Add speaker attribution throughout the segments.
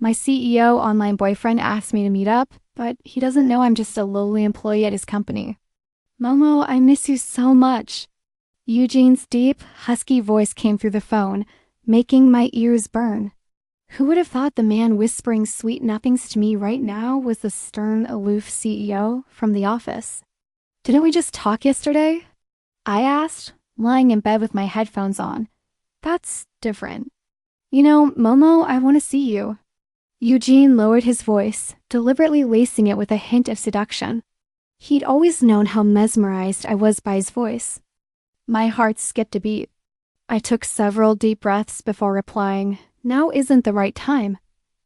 Speaker 1: My CEO online boyfriend asked me to meet up, but he doesn't know I'm just a lowly employee at his company. Momo, I miss you so much. Eugene's deep, husky voice came through the phone, making my ears burn. Who would have thought the man whispering sweet nothings to me right now was the stern, aloof CEO from the office? Didn't we just talk yesterday? I asked, lying in bed with my headphones on. That's different. You know, Momo, I want to see you. Eugene lowered his voice, deliberately lacing it with a hint of seduction. He'd always known how mesmerized I was by his voice. My heart skipped a beat. I took several deep breaths before replying, "Now isn't the right time.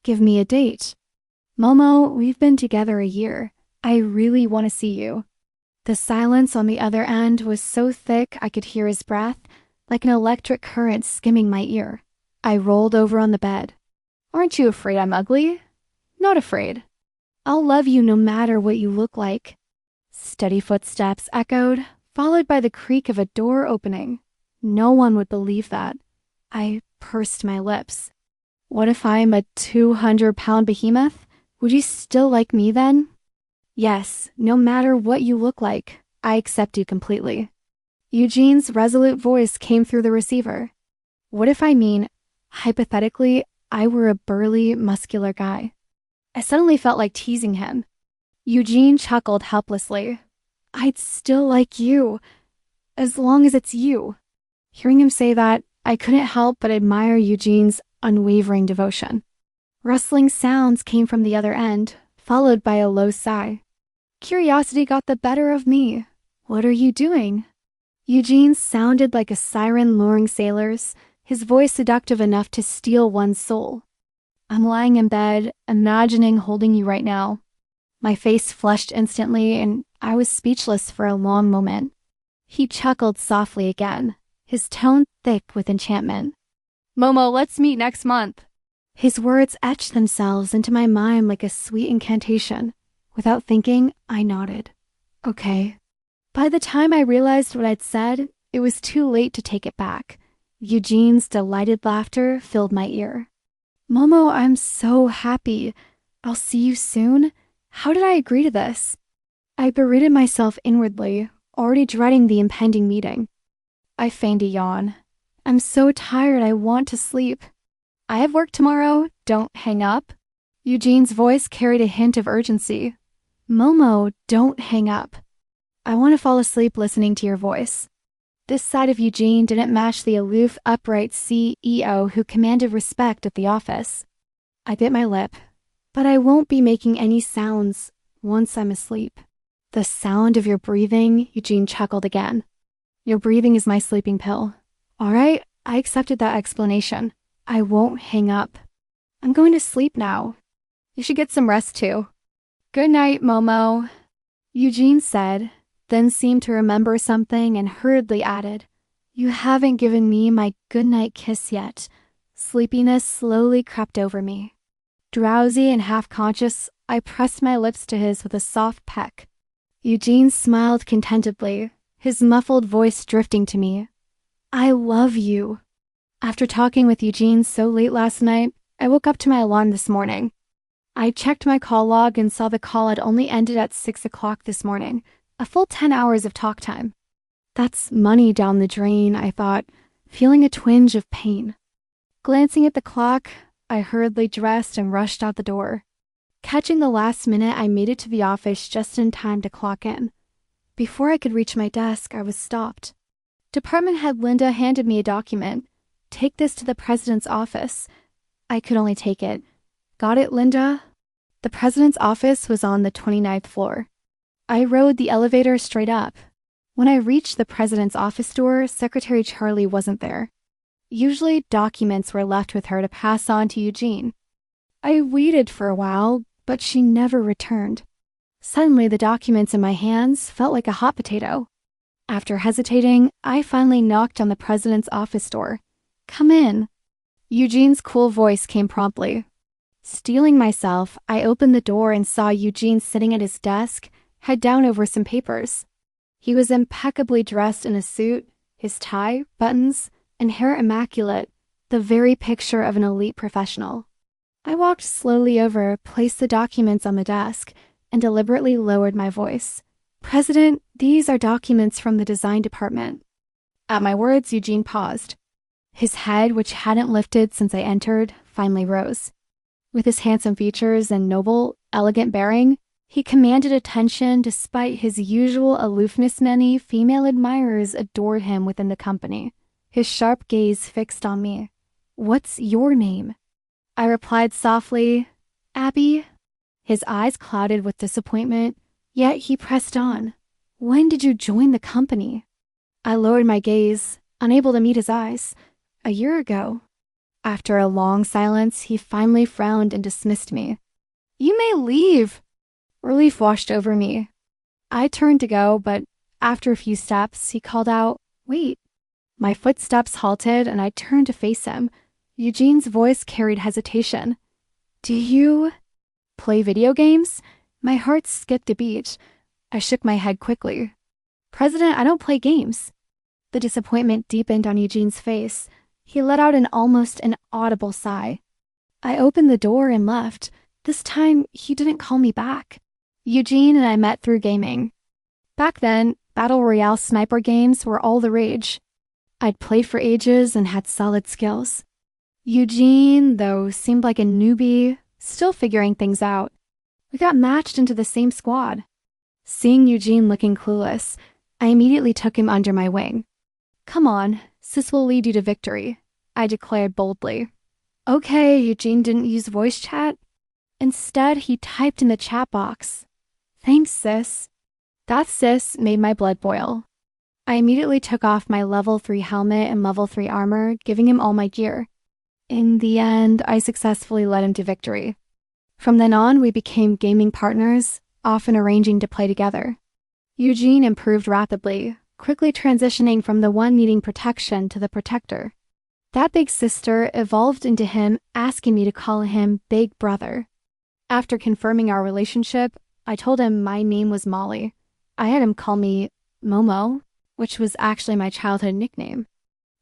Speaker 1: Give me a date." "Momo, we've been together a year. I really want to see you." The silence on the other end was so thick I could hear his breath, like an electric current skimming my ear. I rolled over on the bed. "Aren't you afraid I'm ugly?" "Not afraid. I'll love you no matter what you look like." Steady footsteps echoed, followed by the creak of a door opening. No one would believe that. I pursed my lips. "What if I'm a 200-pound behemoth? Would you still like me then?" "Yes, no matter what you look like, I accept you completely." Eugene's resolute voice came through the receiver. "What if I mean, hypothetically, I were a burly, muscular guy?" I suddenly felt like teasing him. Eugene chuckled helplessly. "I'd still like you, as long as it's you." Hearing him say that, I couldn't help but admire Eugene's unwavering devotion. Rustling sounds came from the other end, followed by a low sigh. Curiosity got the better of me. "What are you doing?" Eugene sounded like a siren luring sailors, his voice seductive enough to steal one's soul. "I'm lying in bed, imagining holding you right now." My face flushed instantly, and I was speechless for a long moment. He chuckled softly again, his tone thick with enchantment. "Momo, let's meet next month." His words etched themselves into my mind like a sweet incantation. Without thinking, I nodded. "Okay." By the time I realized what I'd said, it was too late to take it back. Eugene's delighted laughter filled my ear. "Momo, I'm so happy. I'll see you soon. How did I agree to this?" I berated myself inwardly, already dreading the impending meeting. I feigned a yawn. "I'm so tired I want to sleep." "I have work tomorrow. Don't hang up." Eugene's voice carried a hint of urgency. "Momo, don't hang up. I want to fall asleep listening to your voice." This side of Eugene didn't match the aloof, upright CEO who commanded respect at the office. I bit my lip. "But I won't be making any sounds once I'm asleep." "The sound of your breathing," Eugene chuckled again. "Your breathing is my sleeping pill." "All right, I accepted that explanation. I won't hang up. I'm going to sleep now. You should get some rest too." "Good night, Momo," Eugene said, then seemed to remember something and hurriedly added, "You haven't given me my goodnight kiss yet." Sleepiness slowly crept over me. Drowsy and half-conscious, I pressed my lips to his with a soft peck. Eugene smiled contentedly, his muffled voice drifting to me. "I love you." After talking with Eugene so late last night, I woke up to my alarm this morning. I checked my call log and saw the call had only ended at 6 o'clock this morning, a full 10 hours of talk time. That's money down the drain, I thought, feeling a twinge of pain. Glancing at the clock, I hurriedly dressed and rushed out the door. Catching the last minute, I made it to the office just in time to clock in. Before I could reach my desk, I was stopped. Department head Linda handed me a document. "Take this to the president's office." I could only take it. "Got it, Linda?" The president's office was on the 29th floor. I rode the elevator straight up. When I reached the president's office door, Secretary Charlie wasn't there. Usually, documents were left with her to pass on to Eugene. I waited for a while, but she never returned. Suddenly, the documents in my hands felt like a hot potato. After hesitating, I finally knocked on the president's office door. "Come in." Eugene's cool voice came promptly. Steeling myself, I opened the door and saw Eugene sitting at his desk, head down over some papers. He was impeccably dressed in a suit, his tie, buttons, and hair immaculate, the very picture of an elite professional. I walked slowly over, placed the documents on the desk, and deliberately lowered my voice. President, these are documents from the design department. At my words, Eugene paused. His head, which hadn't lifted since I entered, finally rose. With his handsome features and noble, elegant bearing, he commanded attention despite his usual aloofness. Many female admirers adored him within the company, his sharp gaze fixed on me. What's your name? I replied softly, Abby. His eyes clouded with disappointment, yet he pressed on. When did you join the company? I lowered my gaze, unable to meet his eyes. A year ago. After a long silence, he finally frowned and dismissed me. You may leave. Relief washed over me. I turned to go, but after a few steps, he called out, Wait. My footsteps halted and I turned to face him. Eugene's voice carried hesitation. Do you play video games? My heart skipped a beat. I shook my head quickly. President, I don't play games. The disappointment deepened on Eugene's face. He let out an almost inaudible sigh. I opened the door and left. This time, he didn't call me back. Eugene and I met through gaming. Back then, Battle Royale sniper games were all the rage. I'd played for ages and had solid skills. Eugene, though, seemed like a newbie, still figuring things out. We got matched into the same squad. Seeing Eugene looking clueless, I immediately took him under my wing. Come on, this will lead you to victory, I declared boldly. Okay, Eugene didn't use voice chat. Instead, he typed in the chat box. Thanks, sis. That sis made my blood boil. I immediately took off my level 3 helmet and level 3 armor, giving him all my gear. In the end, I successfully led him to victory. From then on, we became gaming partners, often arranging to play together. Eugene improved rapidly, quickly transitioning from the one needing protection to the protector. That big sister evolved into him asking me to call him Big Brother. After confirming our relationship, I told him my name was Molly. I had him call me Momo, which was actually my childhood nickname.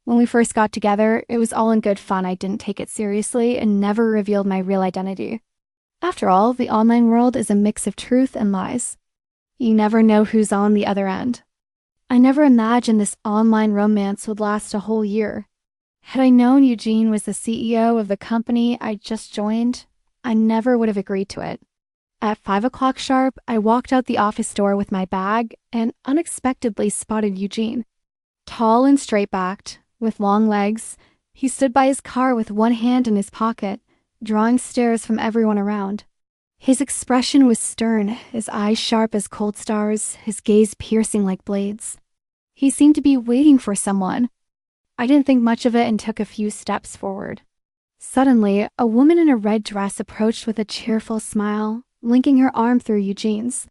Speaker 1: When we first got together, it was all in good fun. I didn't take it seriously and never revealed my real identity. After all, the online world is a mix of truth and lies. You never know who's on the other end. I never imagined this online romance would last a whole year. Had I known Eugene was the CEO of the company I just joined, I never would have agreed to it. At 5 o'clock sharp, I walked out the office door with my bag and unexpectedly spotted Eugene. Tall and straight-backed, with long legs, he stood by his car with one hand in his pocket, drawing stares from everyone around. His expression was stern, his eyes sharp as cold stars, his gaze piercing like blades. He seemed to be waiting for someone. I didn't think much of it and took a few steps forward. Suddenly, a woman in a red dress approached with a cheerful smile, linking her arm through Eugene's.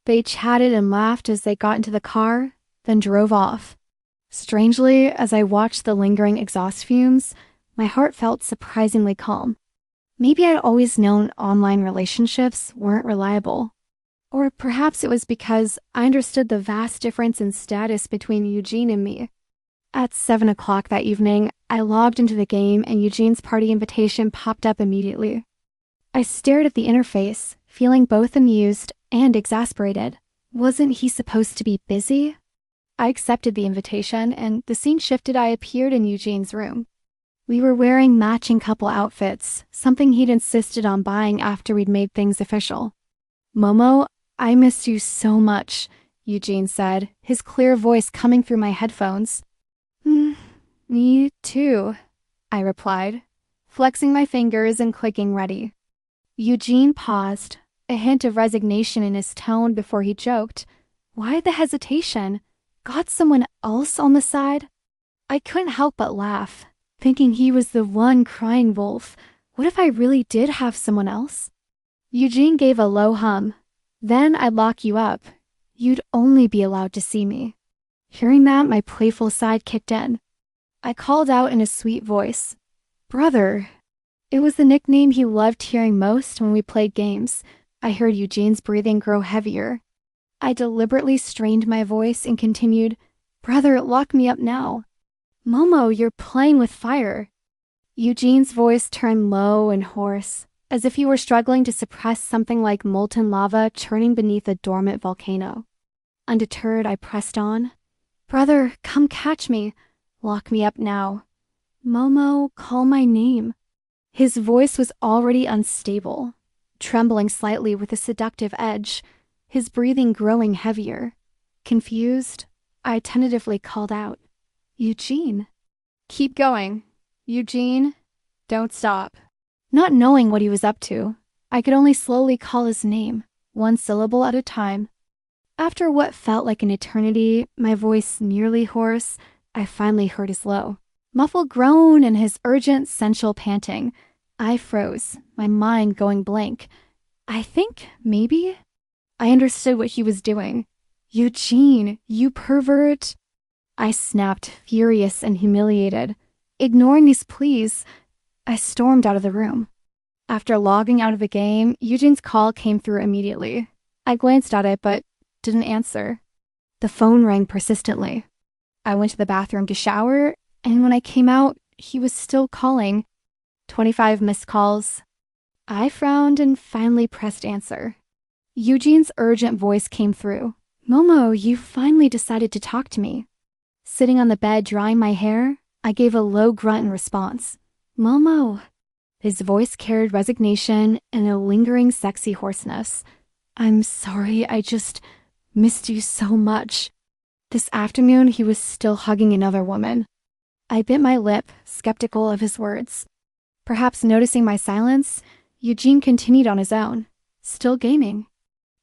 Speaker 1: They chatted and laughed as they got into the car, then drove off. Strangely, as I watched the lingering exhaust fumes, my heart felt surprisingly calm. Maybe I'd always known online relationships weren't reliable. Or perhaps it was because I understood the vast difference in status between Eugene and me. At 7 o'clock that evening, I logged into the game and Eugene's party invitation popped up immediately. I stared at the interface, feeling both amused and exasperated. Wasn't he supposed to be busy? I accepted the invitation, and the scene shifted. I appeared in Eugene's room. We were wearing matching couple outfits, something he'd insisted on buying after we'd made things official. Momo, I missed you so much, Eugene said, his clear voice coming through my headphones. Me too, I replied, flexing my fingers and clicking ready. Eugene paused, a hint of resignation in his tone before he joked. Why the hesitation? Got someone else on the side? I couldn't help but laugh, thinking he was the one crying wolf. What if I really did have someone else? Eugene gave a low hum. Then I'd lock you up. You'd only be allowed to see me. Hearing that, my playful side kicked in. I called out in a sweet voice, Brother. It was the nickname he loved hearing most when we played games. I heard Eugene's breathing grow heavier. I deliberately strained my voice and continued, Brother, lock me up now. Momo, you're playing with fire. Eugene's voice turned low and hoarse. as if he were struggling to suppress something like molten lava churning beneath a dormant volcano. Undeterred, I pressed on. Brother, come catch me. Lock me up now. Momo, call my name. His voice was already unstable, trembling slightly with a seductive edge, his breathing growing heavier. Confused, I tentatively called out, Eugene. Keep going. Eugene, don't stop. Not knowing what he was up to, I could only slowly call his name, one syllable at a time. After what felt like an eternity, my voice nearly hoarse, I finally heard his low, muffled groan and his urgent, sensual panting. I froze, my mind going blank. I think, maybe? I understood what he was doing. Eugene, you pervert. I snapped, furious and humiliated. Ignoring these pleas, I stormed out of the room. After logging out of the game, Eugene's call came through immediately. I glanced at it, but didn't answer. The phone rang persistently. I went to the bathroom to shower, and when I came out, he was still calling. 25 missed calls. I frowned and finally pressed answer. Eugene's urgent voice came through. Momo, you finally decided to talk to me. Sitting on the bed drying my hair, I gave a low grunt in response. Momo. His voice carried resignation and a lingering sexy hoarseness. I'm sorry, I just missed you so much. This afternoon, he was still hugging another woman. I bit my lip, skeptical of his words. Perhaps noticing my silence, Eugene continued on his own, still gaming.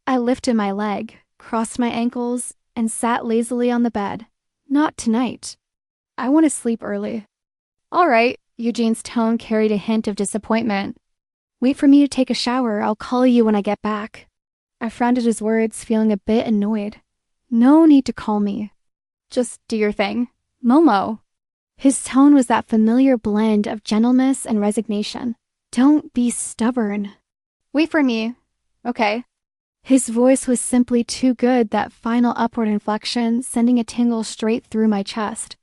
Speaker 1: I lifted my leg, crossed my ankles, and sat lazily on the bed. Not tonight. I want to sleep early. All right, Eugene's tone carried a hint of disappointment. Wait for me to take a shower. I'll call you when I get back. I frowned at his words, feeling a bit annoyed. No need to call me. Just do your thing. Momo. His tone was that familiar blend of gentleness and resignation. Don't be stubborn. Wait for me. Okay. His voice was simply too good, that final upward inflection sending a tingle straight through my chest.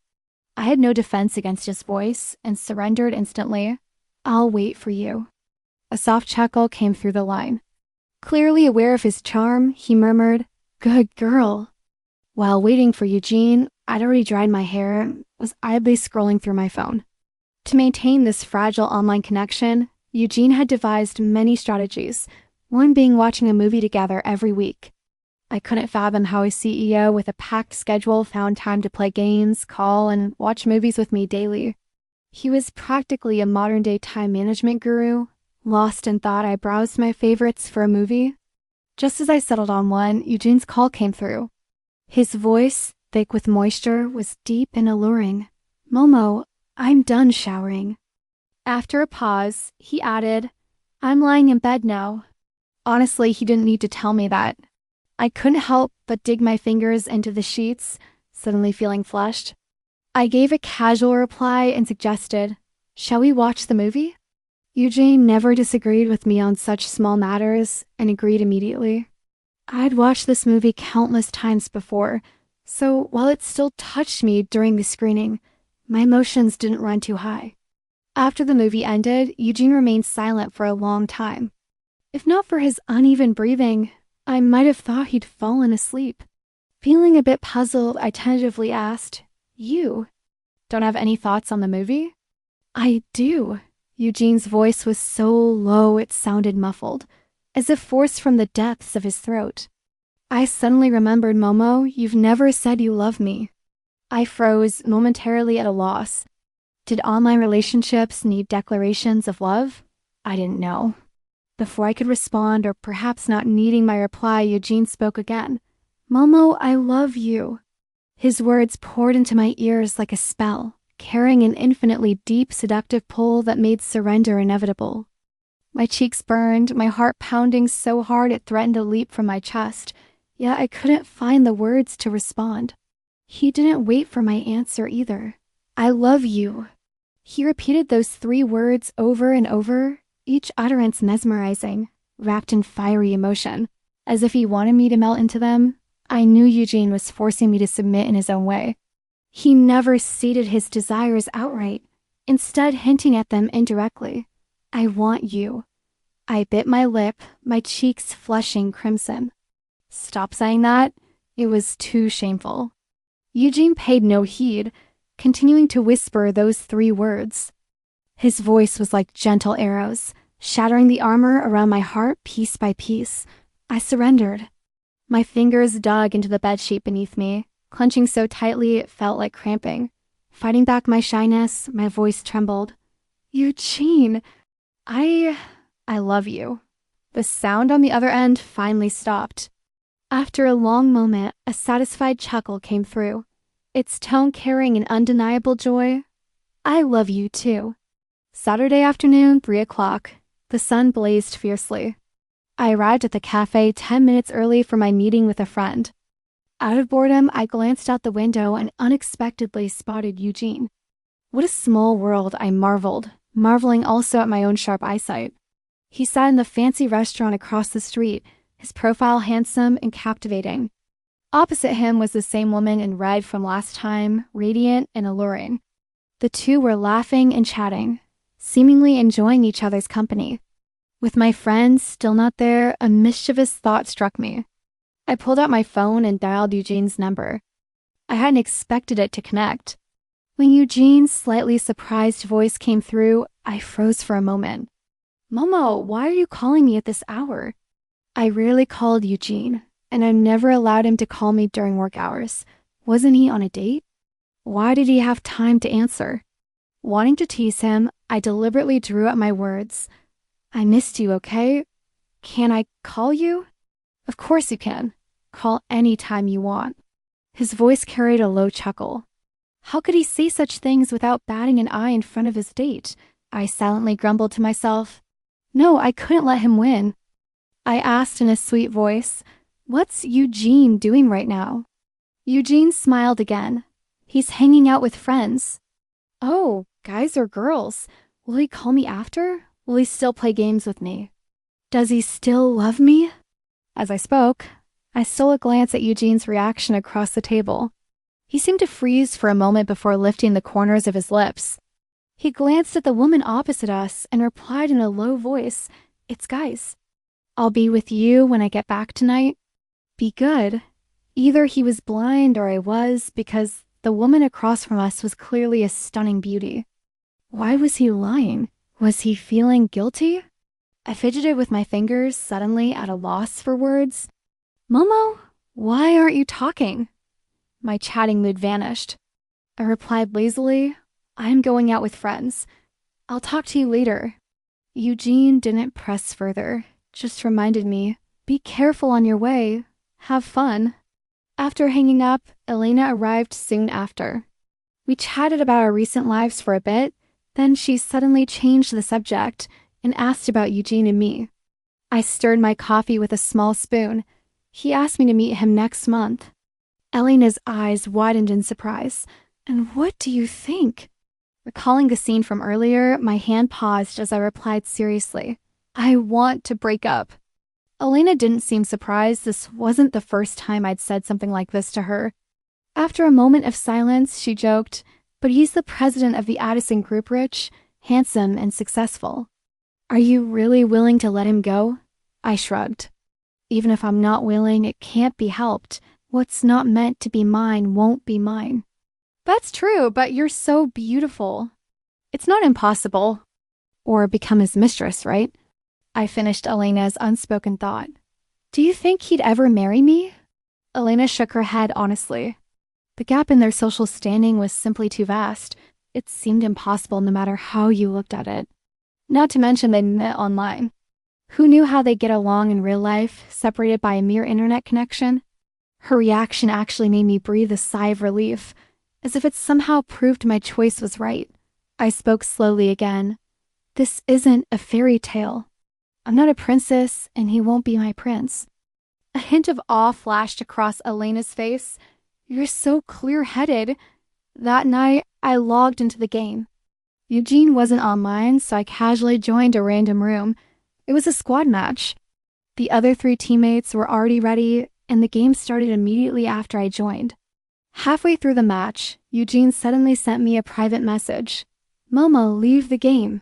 Speaker 1: I had no defense against his voice and surrendered instantly. I'll wait for you. A soft chuckle came through the line. Clearly aware of his charm, he murmured, Good girl. While waiting for Eugene, I'd already dried my hair and was idly scrolling through my phone. To maintain this fragile online connection, Eugene had devised many strategies, one being watching a movie together every week. I couldn't fathom how a CEO with a packed schedule found time to play games, call, and watch movies with me daily. He was practically a modern-day time management guru, lost in thought I browsed my favorites for a movie. Just as I settled on one, Eugene's call came through. His voice, thick with moisture, was deep and alluring. Momo, I'm done showering. After a pause, he added, I'm lying in bed now. Honestly, he didn't need to tell me that. I couldn't help but dig my fingers into the sheets, suddenly feeling flushed. I gave a casual reply and suggested, Shall we watch the movie? Eugene never disagreed with me on such small matters and agreed immediately. I'd watched this movie countless times before, so while it still touched me during the screening, my emotions didn't run too high. After the movie ended, Eugene remained silent for a long time. If not for his uneven breathing, I might have thought he'd fallen asleep. Feeling a bit puzzled, I tentatively asked, You don't have any thoughts on the movie? I do. Eugene's voice was so low it sounded muffled, as if forced from the depths of his throat. I suddenly remembered, Momo, you've never said you love me. I froze, momentarily at a loss. Did online relationships need declarations of love? I didn't know. Before I could respond, or perhaps not needing my reply, Eugene spoke again. Momo, I love you. His words poured into my ears like a spell, carrying an infinitely deep, seductive pull that made surrender inevitable. My cheeks burned, my heart pounding so hard it threatened to leap from my chest, yet I couldn't find the words to respond. He didn't wait for my answer either. I love you. He repeated those 3 words over and over, each utterance mesmerizing, wrapped in fiery emotion. As if he wanted me to melt into them, I knew Eugene was forcing me to submit in his own way. He never stated his desires outright, instead hinting at them indirectly. I want you. I bit my lip, my cheeks flushing crimson. Stop saying that. It was too shameful. Eugene paid no heed, continuing to whisper those 3 words. His voice was like gentle arrows, shattering the armor around my heart piece by piece. I surrendered. My fingers dug into the bedsheet beneath me, clenching so tightly it felt like cramping. Fighting back my shyness, my voice trembled. Eugene, I love you. The sound on the other end finally stopped. After a long moment, a satisfied chuckle came through, its tone carrying an undeniable joy. I love you too. Saturday afternoon, 3 o'clock. The sun blazed fiercely. I arrived at the cafe 10 minutes early for my meeting with a friend. Out of boredom, I glanced out the window and unexpectedly spotted Eugene. What a small world, I marveled, marveling also at my own sharp eyesight. He sat in the fancy restaurant across the street, his profile handsome and captivating. Opposite him was the same woman in red from last time, radiant and alluring. The two were laughing and chatting, seemingly enjoying each other's company. With my friends still not there, a mischievous thought struck me. I pulled out my phone and dialed Eugene's number. I hadn't expected it to connect. When Eugene's slightly surprised voice came through, I froze for a moment. Momo, why are you calling me at this hour? I rarely called Eugene, and I never allowed him to call me during work hours. Wasn't he on a date? Why did he have time to answer? Wanting to tease him, I deliberately drew out my words. I missed you, okay? Can I call you? Of course you can. Call any time you want. His voice carried a low chuckle. How could he say such things without batting an eye in front of his date? I silently grumbled to myself. No, I couldn't let him win. I asked in a sweet voice, what's Eugene doing right now? Eugene smiled again. He's hanging out with friends. Oh, guys or girls? Will he call me after? Will he still play games with me? Does he still love me? As I spoke, I stole a glance at Eugene's reaction across the table. He seemed to freeze for a moment before lifting the corners of his lips. He glanced at the woman opposite us and replied in a low voice, It's guys. I'll be with you when I get back tonight. Be good. Either he was blind or I was, because the woman across from us was clearly a stunning beauty. Why was he lying? Was he feeling guilty? I fidgeted with my fingers, suddenly at a loss for words. Momo, why aren't you talking? My chatting mood vanished. I replied lazily, I'm going out with friends. I'll talk to you later. Eugene didn't press further, just reminded me, be careful on your way. Have fun. After hanging up, Elena arrived soon after. We chatted about our recent lives for a bit, then she suddenly changed the subject and asked about Eugene and me. I stirred my coffee with a small spoon. He asked me to meet him next month. Elena's eyes widened in surprise. And what do you think? Recalling the scene from earlier, my hand paused as I replied seriously. I want to break up. Elena didn't seem surprised. This wasn't the first time I'd said something like this to her. After a moment of silence, she joked, but he's the president of the Addison Group, rich, handsome, and successful. Are you really willing to let him go? I shrugged. Even if I'm not willing, it can't be helped. What's not meant to be mine won't be mine. That's true, but you're so beautiful. It's not impossible. Or become his mistress, right? I finished Elena's unspoken thought. Do you think he'd ever marry me? Elena shook her head honestly. The gap in their social standing was simply too vast. It seemed impossible no matter how you looked at it. Not to mention they'd met online. Who knew how they'd get along in real life, separated by a mere internet connection? Her reaction actually made me breathe a sigh of relief, as if it somehow proved my choice was right. I spoke slowly again. This isn't a fairy tale. I'm not a princess, and he won't be my prince. A hint of awe flashed across Elena's face. You're so clear-headed. That night, I logged into the game. Eugene wasn't online, so I casually joined a random room. It was a squad match. The other 3 teammates were already ready, and the game started immediately after I joined. Halfway through the match, Eugene suddenly sent me a private message. Momo, leave the game.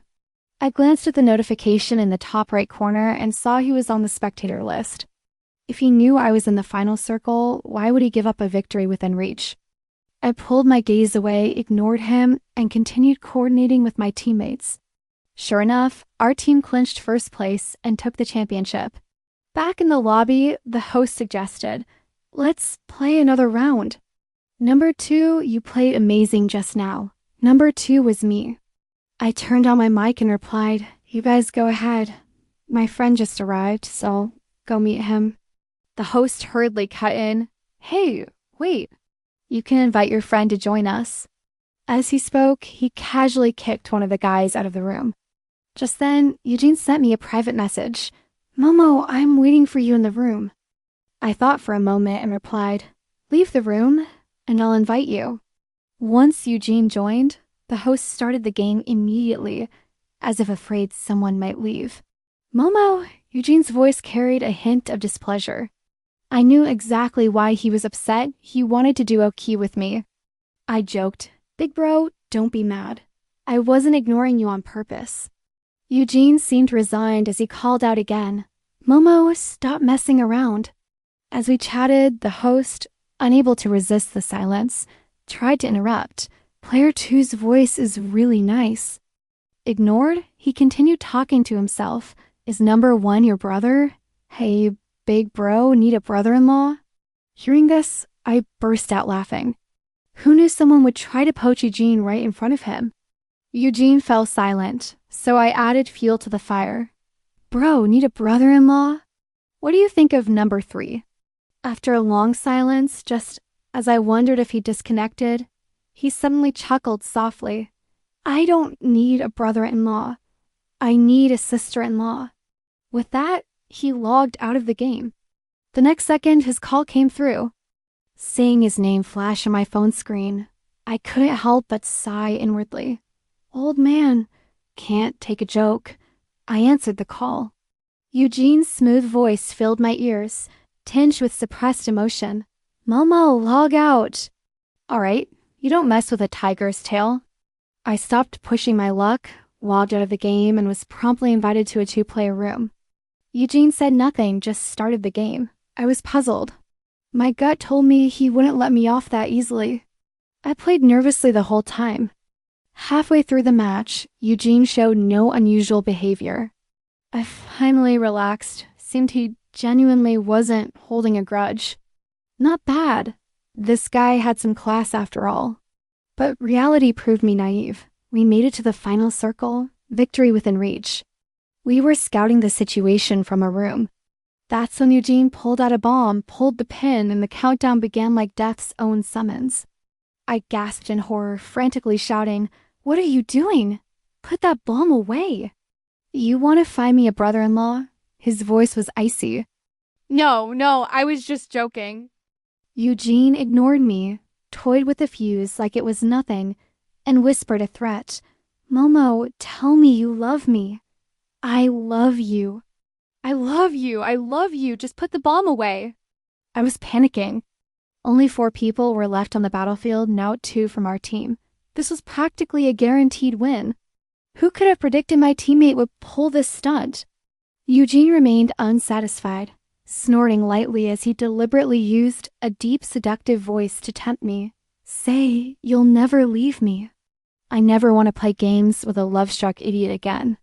Speaker 1: I glanced at the notification in the top right corner and saw he was on the spectator list. If he knew I was in the final circle, why would he give up a victory within reach? I pulled my gaze away, ignored him, and continued coordinating with my teammates. Sure enough, our team clinched first place and took the championship. Back in the lobby, the host suggested, "Let's play another round." "Number 2, you played amazing just now. Number 2 was me." I turned on my mic and replied, "You guys go ahead. My friend just arrived, so go meet him." The host hurriedly cut in, "Hey, wait. You can invite your friend to join us." As he spoke, he casually kicked one of the guys out of the room. Just then, Eugene sent me a private message. "Momo, I'm waiting for you in the room." I thought for a moment and replied, "Leave the room, and I'll invite you." Once Eugene joined, the host started the game immediately, as if afraid someone might leave. "Momo," Eugene's voice carried a hint of displeasure. I knew exactly why he was upset. He wanted to duo key with me. I joked, "Big bro, don't be mad. I wasn't ignoring you on purpose." Eugene seemed resigned as he called out again, "Momo, stop messing around." As we chatted, the host, unable to resist the silence, tried to interrupt. "Player 2's voice is really nice." Ignored, he continued talking to himself. "Is number 1 your brother? Hey, big bro, need a brother-in-law?" Hearing this, I burst out laughing. Who knew someone would try to poach Eugene right in front of him? Eugene fell silent, so I added fuel to the fire. "Bro, need a brother-in-law? What do you think of number 3? After a long silence, just as I wondered if he disconnected, he suddenly chuckled softly. "I don't need a brother-in-law. I need a sister-in-law." With that, he logged out of the game. The next second, his call came through. Seeing his name flash on my phone screen, I couldn't help but sigh inwardly. "Old man, can't take a joke." I answered the call. Eugene's smooth voice filled my ears, tinged with suppressed emotion. "Momo, log out." "All right, you don't mess with a tiger's tail." I stopped pushing my luck, logged out of the game, and was promptly invited to a 2-player room. Eugene said nothing, just started the game. I was puzzled. My gut told me he wouldn't let me off that easily. I played nervously the whole time. Halfway through the match, Eugene showed no unusual behavior. I finally relaxed. Seemed he genuinely wasn't holding a grudge. Not bad. This guy had some class after all. But reality proved me naive. We made it to the final circle, victory within reach. We were scouting the situation from a room. That's when Eugene pulled out a bomb, pulled the pin, and the countdown began like death's own summons. I gasped in horror, frantically shouting, "What are you doing? Put that bomb away." "You want to find me a brother-in-law?" His voice was icy. No, I was just joking." Eugene ignored me, toyed with the fuse like it was nothing, and whispered a threat. "Momo, tell me you love me. I love you." I love you. Just put the bomb away." I was panicking. Only 4 people were left on the battlefield, now 2 from our team. This was practically a guaranteed win. Who could have predicted my teammate would pull this stunt? Eugene remained unsatisfied, snorting lightly as he deliberately used a deep, seductive voice to tempt me. "Say, you'll never leave me." I never want to play games with a love-struck idiot again.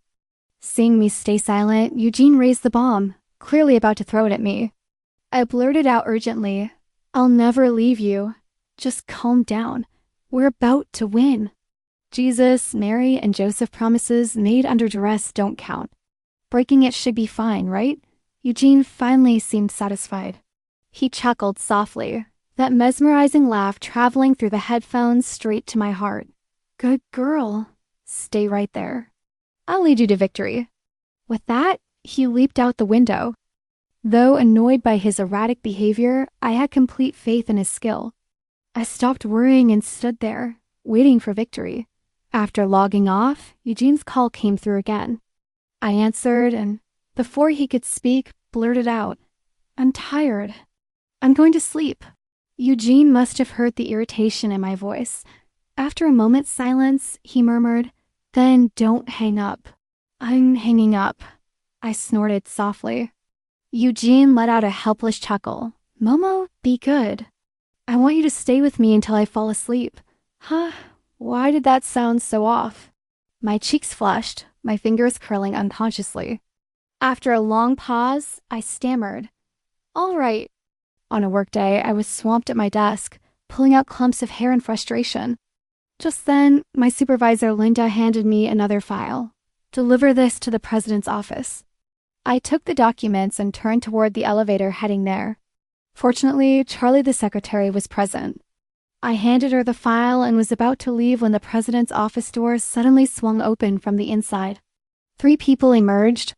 Speaker 1: Seeing me stay silent, Eugene raised the bomb, clearly about to throw it at me. I blurted out urgently, "I'll never leave you. Just calm down. We're about to win." Jesus, Mary, and Joseph promises made under duress don't count. Breaking it should be fine, right? Eugene finally seemed satisfied. He chuckled softly, that mesmerizing laugh traveling through the headphones straight to my heart. "Good girl. Stay right there. I'll lead you to victory." With that, he leaped out the window. Though annoyed by his erratic behavior, I had complete faith in his skill. I stopped worrying and stood there, waiting for victory. After logging off, Eugene's call came through again. I answered, and before he could speak, blurted out, "I'm tired. I'm going to sleep." Eugene must have heard the irritation in my voice. After a moment's silence, he murmured, "Then don't hang up. I'm hanging up, I snorted softly. Eugene let out a helpless chuckle. Momo, be good. I want you to stay with me until I fall asleep. Huh? Why did that sound so off? My cheeks flushed, my fingers curling unconsciously. After a long pause, I stammered. All right. On a workday, I was swamped at my desk, pulling out clumps of hair in frustration. Just then, my supervisor Linda handed me another file. Deliver this to the president's office. I took the documents and turned toward the elevator heading there. Fortunately, Charlie the secretary was present. I handed her the file and was about to leave when the president's office doors suddenly swung open from the inside. 3 people emerged.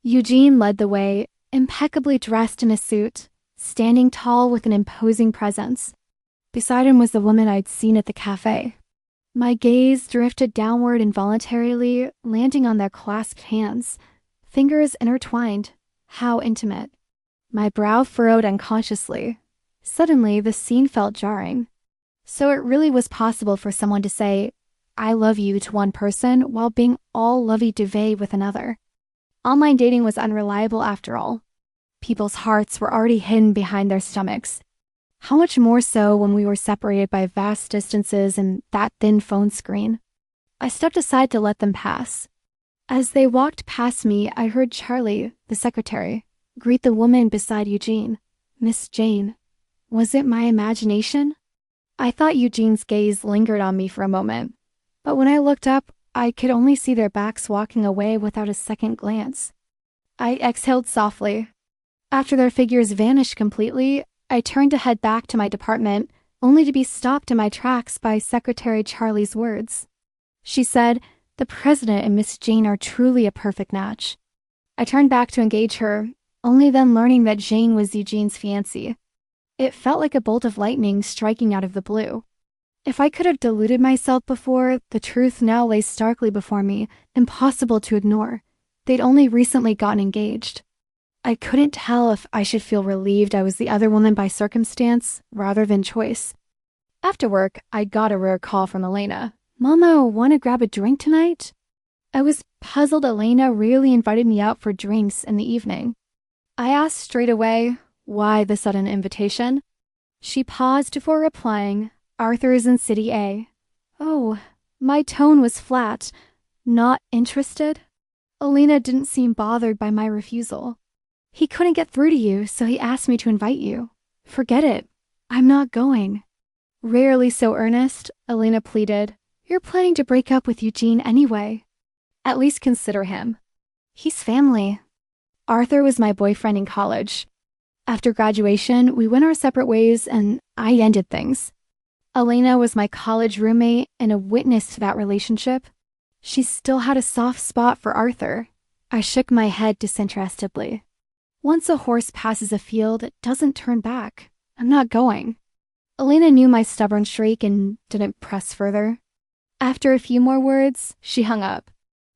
Speaker 1: Eugene led the way, impeccably dressed in a suit, standing tall with an imposing presence. Beside him was the woman I'd seen at the cafe. My gaze drifted downward involuntarily, landing on their clasped hands, fingers intertwined. How intimate. My brow furrowed unconsciously. Suddenly, the scene felt jarring. So it really was possible for someone to say, I love you to one person while being all lovey-dovey with another. Online dating was unreliable after all. People's hearts were already hidden behind their stomachs. How much more so when we were separated by vast distances and that thin phone screen? I stepped aside to let them pass. As they walked past me, I heard Charlie, the secretary, greet the woman beside Eugene, Miss Jane. Was it my imagination? I thought Eugene's gaze lingered on me for a moment, but when I looked up, I could only see their backs walking away without a second glance. I exhaled softly. After their figures vanished completely, I turned to head back to my department, only to be stopped in my tracks by Secretary Charlie's words. She said, the president and Miss Jane are truly a perfect match. I turned back to engage her, only then learning that Jane was Eugene's fiancée. It felt like a bolt of lightning striking out of the blue. If I could have deluded myself before, the truth now lay starkly before me, impossible to ignore. They'd only recently gotten engaged. I couldn't tell if I should feel relieved I was the other woman by circumstance rather than choice. After work, I got a rare call from Elena. Momo, want to grab a drink tonight? I was puzzled Elena really invited me out for drinks in the evening. I asked straight away, why the sudden invitation? She paused before replying, Arthur is in City A. Oh, my tone was flat. Not interested? Elena didn't seem bothered by my refusal. He couldn't get through to you, so he asked me to invite you. Forget it. I'm not going. Rarely so earnest, Elena pleaded. You're planning to break up with Eugene anyway. At least consider him. He's family. Arthur was my boyfriend in college. After graduation, we went our separate ways and I ended things. Elena was my college roommate and a witness to that relationship. She still had a soft spot for Arthur. I shook my head disinterestedly. Once a horse passes a field, it doesn't turn back. I'm not going. Elena knew my stubborn shriek and didn't press further. After a few more words, she hung up.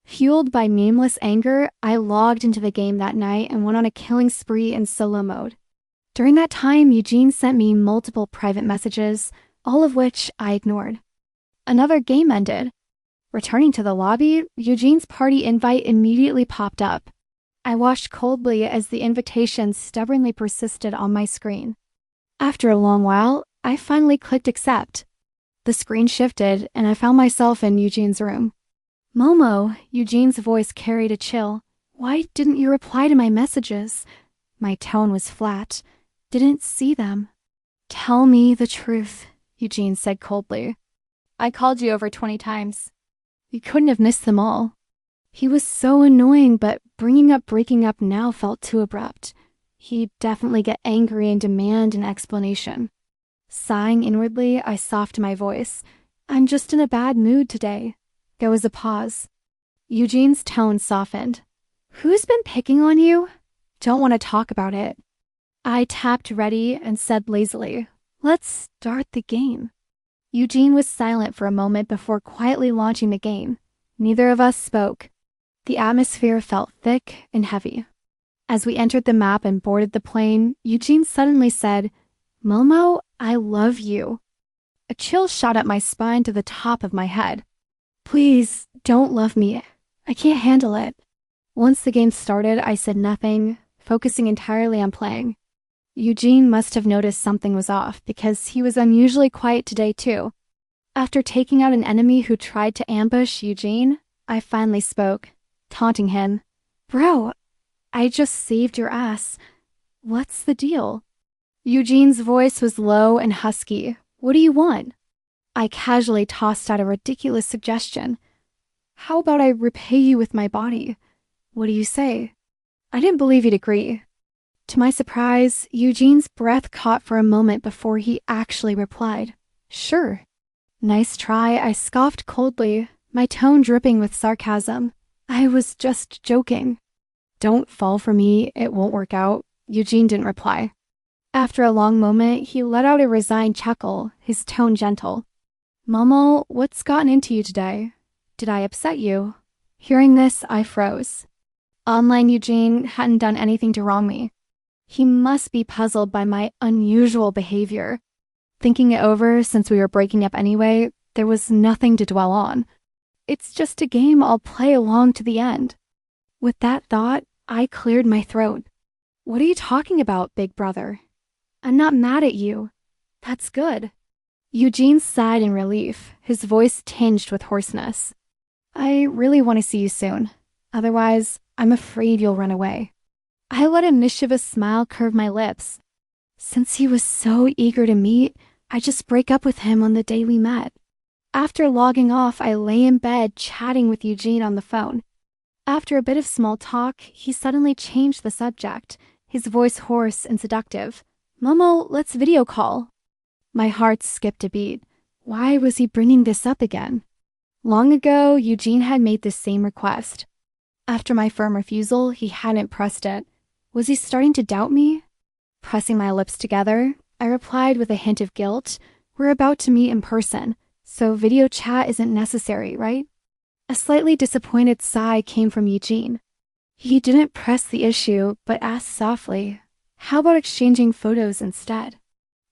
Speaker 1: Fueled by nameless anger, I logged into the game that night and went on a killing spree in solo mode. During that time, Eugene sent me multiple private messages, all of which I ignored. Another game ended. Returning to the lobby, Eugene's party invite immediately popped up. I watched coldly as the invitation stubbornly persisted on my screen. After a long while, I finally clicked accept. The screen shifted, and I found myself in Eugene's room. Momo, Eugene's voice carried a chill. Why didn't you reply to my messages? My tone was flat. Didn't see them. Tell me the truth, Eugene said coldly. I called you over 20 times. You couldn't have missed them all. He was so annoying, but bringing up breaking up now felt too abrupt. He'd definitely get angry and demand an explanation. Sighing inwardly, I softened my voice. I'm just in a bad mood today. There was a pause. Eugene's tone softened. Who's been picking on you? Don't want to talk about it. I tapped ready and said lazily, let's start the game. Eugene was silent for a moment before quietly launching the game. Neither of us spoke. The atmosphere felt thick and heavy. As we entered the map and boarded the plane, Eugene suddenly said, Momo, I love you. A chill shot up my spine to the top of my head. Please, don't love me. I can't handle it. Once the game started, I said nothing, focusing entirely on playing. Eugene must have noticed something was off because he was unusually quiet today too. After taking out an enemy who tried to ambush Eugene, I finally spoke, taunting him. Bro, I just saved your ass. What's the deal? Eugene's voice was low and husky. What do you want? I casually tossed out a ridiculous suggestion. How about I repay you with my body? What do you say? I didn't believe he'd agree. To my surprise, Eugene's breath caught for a moment before he actually replied. Sure. Nice try, I scoffed coldly, my tone dripping with sarcasm. I was just joking. Don't fall for me, it won't work out. Eugene didn't reply. After a long moment, he let out a resigned chuckle, his tone gentle. Momo, what's gotten into you today? Did I upset you? Hearing this, I froze. Online Eugene hadn't done anything to wrong me. He must be puzzled by my unusual behavior. Thinking it over, since we were breaking up anyway, there was nothing to dwell on. It's just a game I'll play along to the end. With that thought, I cleared my throat. What are you talking about, big brother? I'm not mad at you. That's good. Eugene sighed in relief, his voice tinged with hoarseness. I really want to see you soon. Otherwise, I'm afraid you'll run away. I let a mischievous smile curve my lips. Since he was so eager to meet, I just break up with him on the day we met. After logging off, I lay in bed chatting with Eugene on the phone. After a bit of small talk, he suddenly changed the subject, his voice hoarse and seductive. Momo, let's video call. My heart skipped a beat. Why was he bringing this up again? Long ago, Eugene had made this same request. After my firm refusal, he hadn't pressed it. Was he starting to doubt me? Pressing my lips together, I replied with a hint of guilt. We're about to meet in person, so video chat isn't necessary, right? A slightly disappointed sigh came from Eugene. He didn't press the issue, but asked softly, how about exchanging photos instead?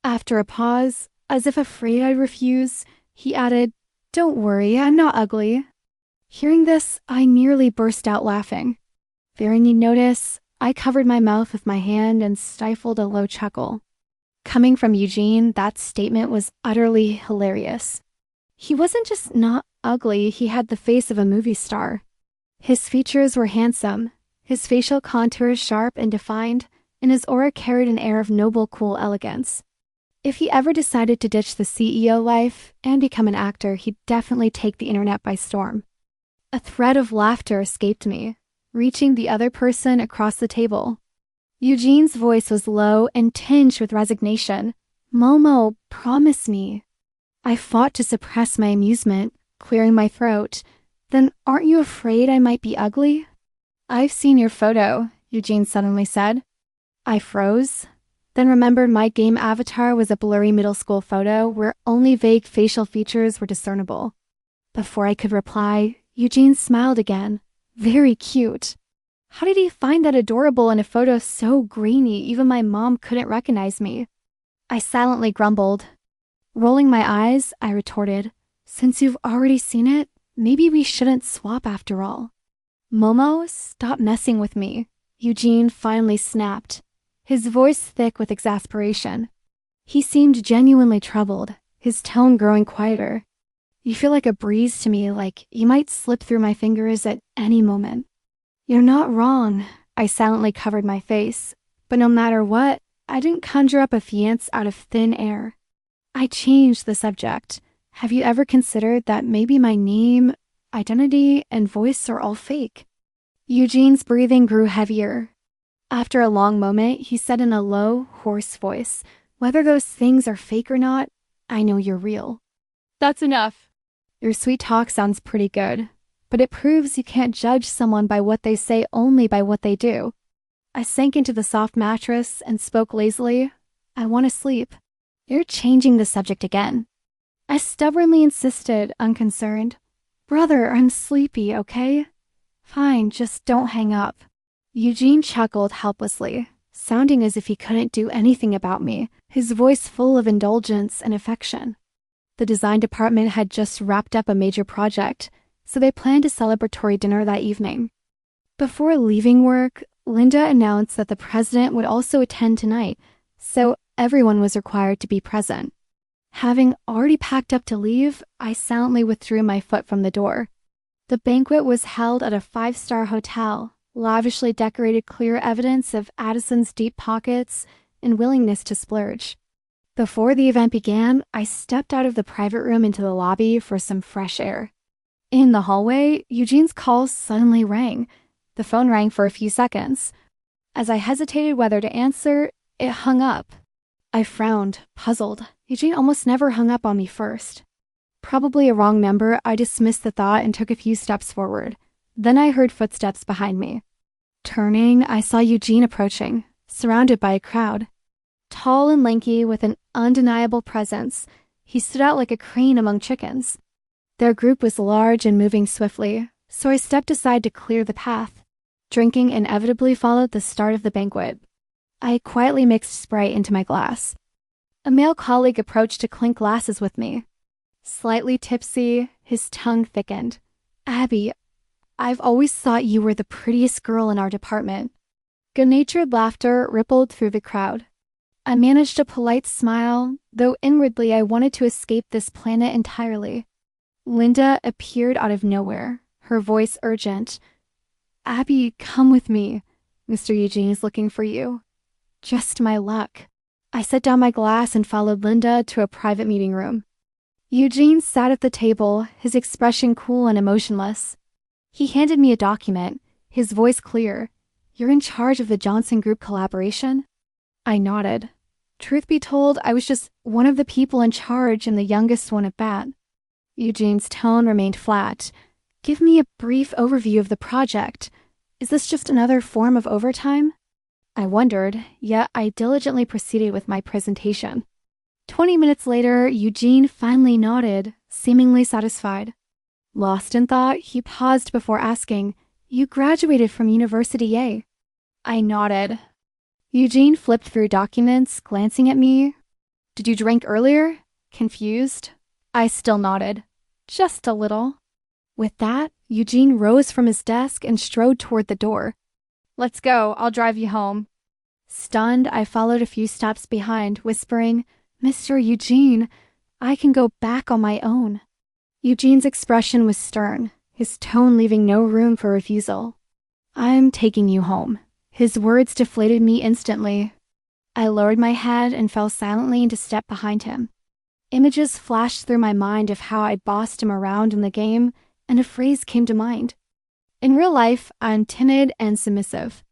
Speaker 1: After a pause, as if afraid I'd refuse, he added, don't worry, I'm not ugly. Hearing this, I nearly burst out laughing. Fearing he'd notice, I covered my mouth with my hand and stifled a low chuckle. Coming from Eugene, that statement was utterly hilarious. He wasn't just not ugly, he had the face of a movie star. His features were handsome, his facial contours sharp and defined, and his aura carried an air of noble, cool elegance. If he ever decided to ditch the CEO life and become an actor, he'd definitely take the internet by storm. A thread of laughter escaped me, reaching the other person across the table. Eugene's voice was low and tinged with resignation. Momo, promise me. I fought to suppress my amusement, clearing my throat. Then aren't you afraid I might be ugly? I've seen your photo, Eugene suddenly said. I froze, then remembered my game avatar was a blurry middle school photo where only vague facial features were discernible. Before I could reply, Eugene smiled again. Very cute. How did he find that adorable in a photo so grainy even my mom couldn't recognize me? I silently grumbled. Rolling my eyes, I retorted, since you've already seen it, maybe we shouldn't swap after all. Momo, stop messing with me, Eugene finally snapped, his voice thick with exasperation. He seemed genuinely troubled, his tone growing quieter. You feel like a breeze to me, like you might slip through my fingers at any moment. You're not wrong, I silently covered my face, but no matter what, I didn't conjure up a fiancé out of thin air. I changed the subject. Have you ever considered that maybe my name, identity, and voice are all fake? Eugene's breathing grew heavier. After a long moment, he said in a low, hoarse voice, whether those things are fake or not, I know you're real. That's enough. Your sweet talk sounds pretty good, but it proves you can't judge someone by what they say, only by what they do. I sank into the soft mattress and spoke lazily. I want to sleep. You're changing the subject again. I stubbornly insisted, unconcerned. Brother, I'm sleepy, okay? Fine, just don't hang up. Eugene chuckled helplessly, sounding as if he couldn't do anything about me, his voice full of indulgence and affection. The design department had just wrapped up a major project, so they planned a celebratory dinner that evening. Before leaving work, Linda announced that the president would also attend tonight, so everyone was required to be present. Having already packed up to leave, I silently withdrew my foot from the door. The banquet was held at a 5-star hotel, lavishly decorated, clear evidence of Addison's deep pockets and willingness to splurge. Before the event began, I stepped out of the private room into the lobby for some fresh air. In the hallway, Eugene's call suddenly rang. The phone rang for a few seconds. As I hesitated whether to answer, it hung up. I frowned, puzzled. Eugene almost never hung up on me first. Probably a wrong number, I dismissed the thought and took a few steps forward. Then I heard footsteps behind me. Turning, I saw Eugene approaching, surrounded by a crowd. Tall and lanky, with an undeniable presence, he stood out like a crane among chickens. Their group was large and moving swiftly, so I stepped aside to clear the path. Drinking inevitably followed the start of the banquet. I quietly mixed Sprite into my glass. A male colleague approached to clink glasses with me. Slightly tipsy, his tongue thickened. "Abby, I've always thought you were the prettiest girl in our department." Good-natured laughter rippled through the crowd. I managed a polite smile, though inwardly I wanted to escape this planet entirely. Linda appeared out of nowhere, her voice urgent. "Abby, come with me. Mr. Eugene is looking for you." Just my luck. I set down my glass and followed Linda to a private meeting room. Eugene sat at the table, his expression cool and emotionless. He handed me a document, his voice clear. "You're in charge of the Johnson Group collaboration?" I nodded. Truth be told, I was just one of the people in charge and the youngest one at bat. Eugene's tone remained flat. "Give me a brief overview of the project. Is this just another form of overtime?" I wondered, yet I diligently proceeded with my presentation. 20 minutes later, Eugene finally nodded, seemingly satisfied. Lost in thought, he paused before asking, "You graduated from University A?" I nodded. Eugene flipped through documents, glancing at me. "Did you drink earlier?" Confused. I still nodded. "Just a little." With that, Eugene rose from his desk and strode toward the door. "Let's go, I'll drive you home." Stunned, I followed a few steps behind, whispering, "Mr. Eugene, I can go back on my own." Eugene's expression was stern, his tone leaving no room for refusal. "I'm taking you home." His words deflated me instantly. I lowered my head and fell silently into step behind him. Images flashed through my mind of how I bossed him around in the game, and a phrase came to mind. In real life, I'm timid and submissive.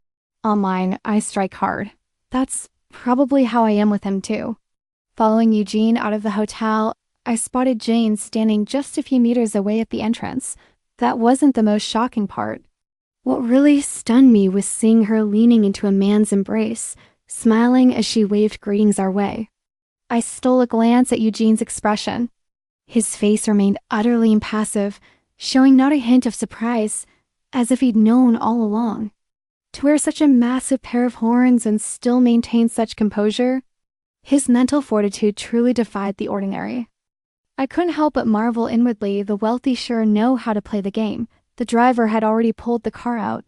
Speaker 1: Online, I strike hard. That's probably how I am with him too. Following Eugene out of the hotel, I spotted Jane standing just a few meters away at the entrance. That wasn't the most shocking part. What really stunned me was seeing her leaning into a man's embrace, smiling as she waved greetings our way. I stole a glance at Eugene's expression. His face remained utterly impassive, showing not a hint of surprise, as if he'd known all along. To wear such a massive pair of horns and still maintain such composure, his mental fortitude truly defied the ordinary. I couldn't help but marvel inwardly. The wealthy sure know how to play the game. The driver had already pulled the car out.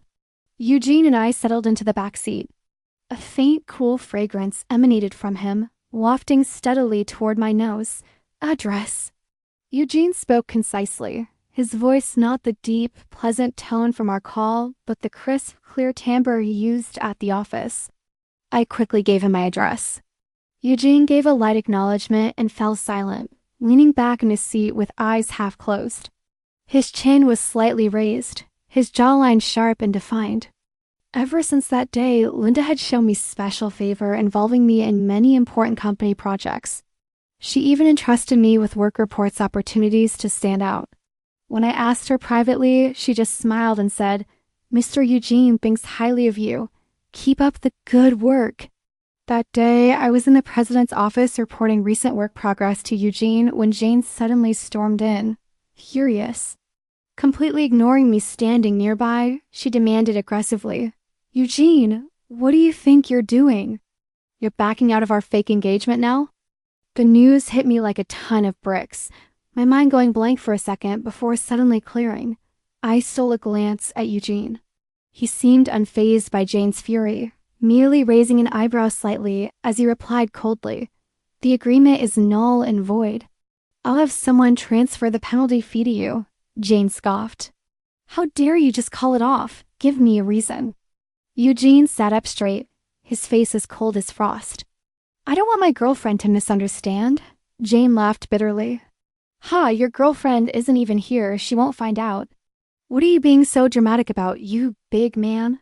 Speaker 1: Eugene and I settled into the back seat. A faint, cool fragrance emanated from him, wafting steadily toward my nose. A dress. Eugene spoke concisely, his voice not the deep, pleasant tone from our call, but the crisp, clear timbre he used at the office. I quickly gave him my address. Eugene gave a light acknowledgement and fell silent, leaning back in his seat with eyes half closed. His chin was slightly raised, his jawline sharp and defined. Ever since that day, Linda had shown me special favor, involving me in many important company projects. She even entrusted me with work reports opportunities to stand out. When I asked her privately, she just smiled and said, "Mr. Eugene thinks highly of you. Keep up the good work." That day, I was in the president's office reporting recent work progress to Eugene when Jane suddenly stormed in. Furious. Completely ignoring me standing nearby, she demanded aggressively, "Eugene, what do you think you're doing? You're backing out of our fake engagement now?" The news hit me like a ton of bricks. my mind going blank for a second before suddenly clearing. I stole a glance at Eugene. He seemed unfazed by Jane's fury, merely raising an eyebrow slightly as he replied coldly, "The agreement is null and void. I'll have someone transfer the penalty fee to you," Jane scoffed. "How dare you just call it off? Give me a reason." Eugene sat up straight, his face as cold as frost. "I don't want my girlfriend to misunderstand." Jane laughed bitterly. "Ha, your girlfriend isn't even here. She won't find out. What are you being so dramatic about, you big man?"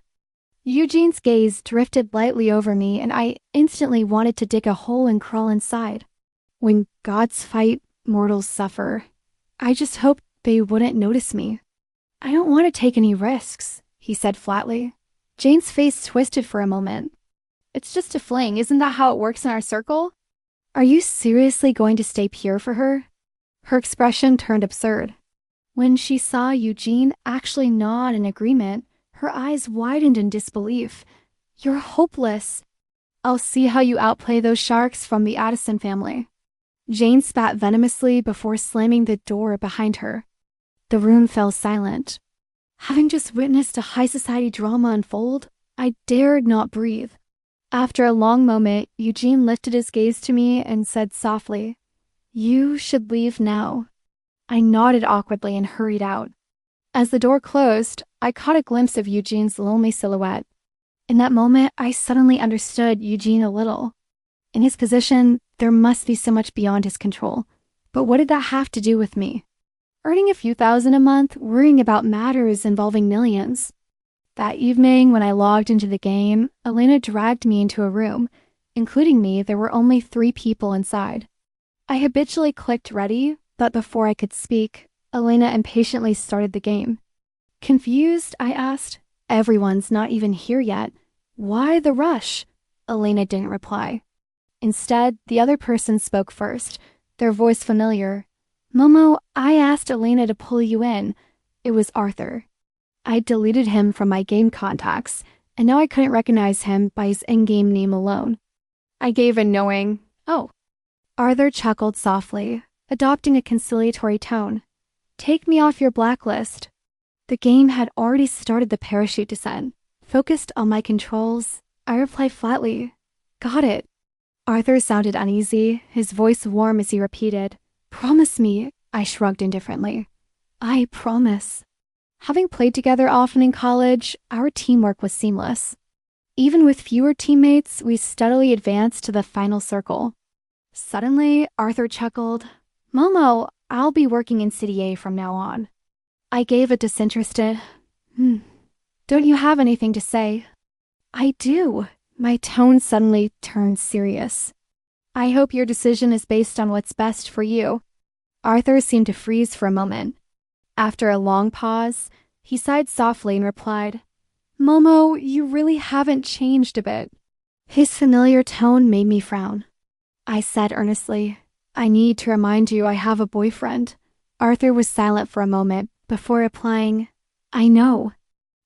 Speaker 1: Eugene's gaze drifted lightly over me, and I instantly wanted to dig a hole and crawl inside. When gods fight, mortals suffer. I just hoped they wouldn't notice me. "I don't want to take any risks," he said flatly. Jane's face twisted for a moment. "It's just a fling. Isn't that how it works in our circle?" "Are you seriously going to stay pure for her?" Her expression turned absurd. When she saw Eugene actually nod in agreement, her eyes widened in disbelief. "You're hopeless." "I'll see how you outplay those sharks from the Addison family." Jane spat venomously before slamming the door behind her. The room fell silent. Having just witnessed a high society drama unfold, I dared not breathe. After a long moment, Eugene lifted his gaze to me and said softly, "You should leave now." I nodded awkwardly and hurried out. As the door closed, I caught a glimpse of Eugene's lonely silhouette. In that moment, I suddenly understood Eugene a little. In his position, there must be so much beyond his control. But what did that have to do with me? Earning a few thousand a month, worrying about matters involving millions. That evening, when I logged into the game, Elena dragged me into a room. Including me, there were only 3 people inside. I habitually clicked ready, but before I could speak, Elena impatiently started the game. Confused, I asked, "Everyone's not even here yet. Why the rush?" Elena didn't reply. Instead, the other person spoke first, their voice familiar. "Momo, I asked Elena to pull you in." It was Arthur. I deleted him from my game contacts, and now I couldn't recognize him by his in-game name alone. I gave a knowing, "Oh." Arthur chuckled softly, adopting a conciliatory tone. "Take me off your blacklist." The game had already started the parachute descent. Focused on my controls, I replied flatly, "Got it." Arthur sounded uneasy, his voice warm as he repeated, "Promise me." I shrugged indifferently. "I promise." Having played together often in college, our teamwork was seamless. Even with fewer teammates, we steadily advanced to the final circle. Suddenly, Arthur chuckled, "Momo, I'll be working in City A from now on." I gave a disinterested, "Don't you have anything to say?" "I do." My tone suddenly turned serious. "I hope your decision is based on what's best for you." Arthur seemed to freeze for a moment. After a long pause, he sighed softly and replied, "Momo, you really haven't changed a bit." His familiar tone made me frown. I said earnestly, "I need to remind you I have a boyfriend." Arthur was silent for a moment before replying, "I know.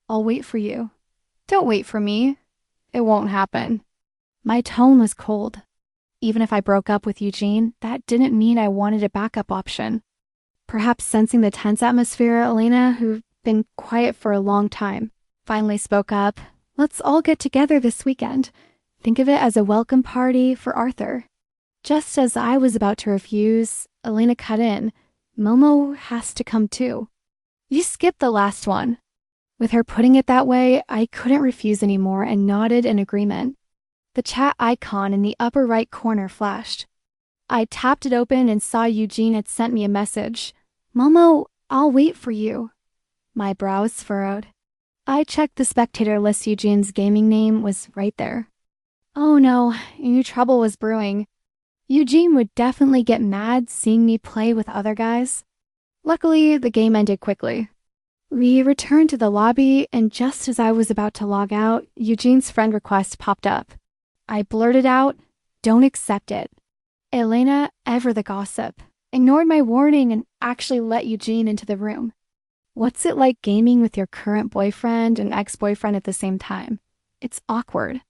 Speaker 1: I'll wait for you." "Don't wait for me. It won't happen." My tone was cold. Even if I broke up with Eugene, that didn't mean I wanted a backup option. Perhaps sensing the tense atmosphere, Elena, who'd been quiet for a long time, finally spoke up. "Let's all get together this weekend. Think of it as a welcome party for Arthur." Just as I was about to refuse, Elena cut in. "Momo has to come too." "You skipped the last one." With her putting it that way, I couldn't refuse anymore and nodded in agreement. The chat icon in the upper right corner flashed. I tapped it open and saw Eugene had sent me a message. "Momo, I'll wait for you." My brows furrowed. I checked the spectator list. Eugene's gaming name was right there. Oh no, new trouble was brewing. Eugene would definitely get mad seeing me play with other guys. Luckily, the game ended quickly. We returned to the lobby, and just as I was about to log out, Eugene's friend request popped up. I blurted out, "Don't accept it." Elena, ever the gossip, ignored my warning and actually let Eugene into the room. What's it like gaming with your current boyfriend and ex-boyfriend at the same time? It's awkward.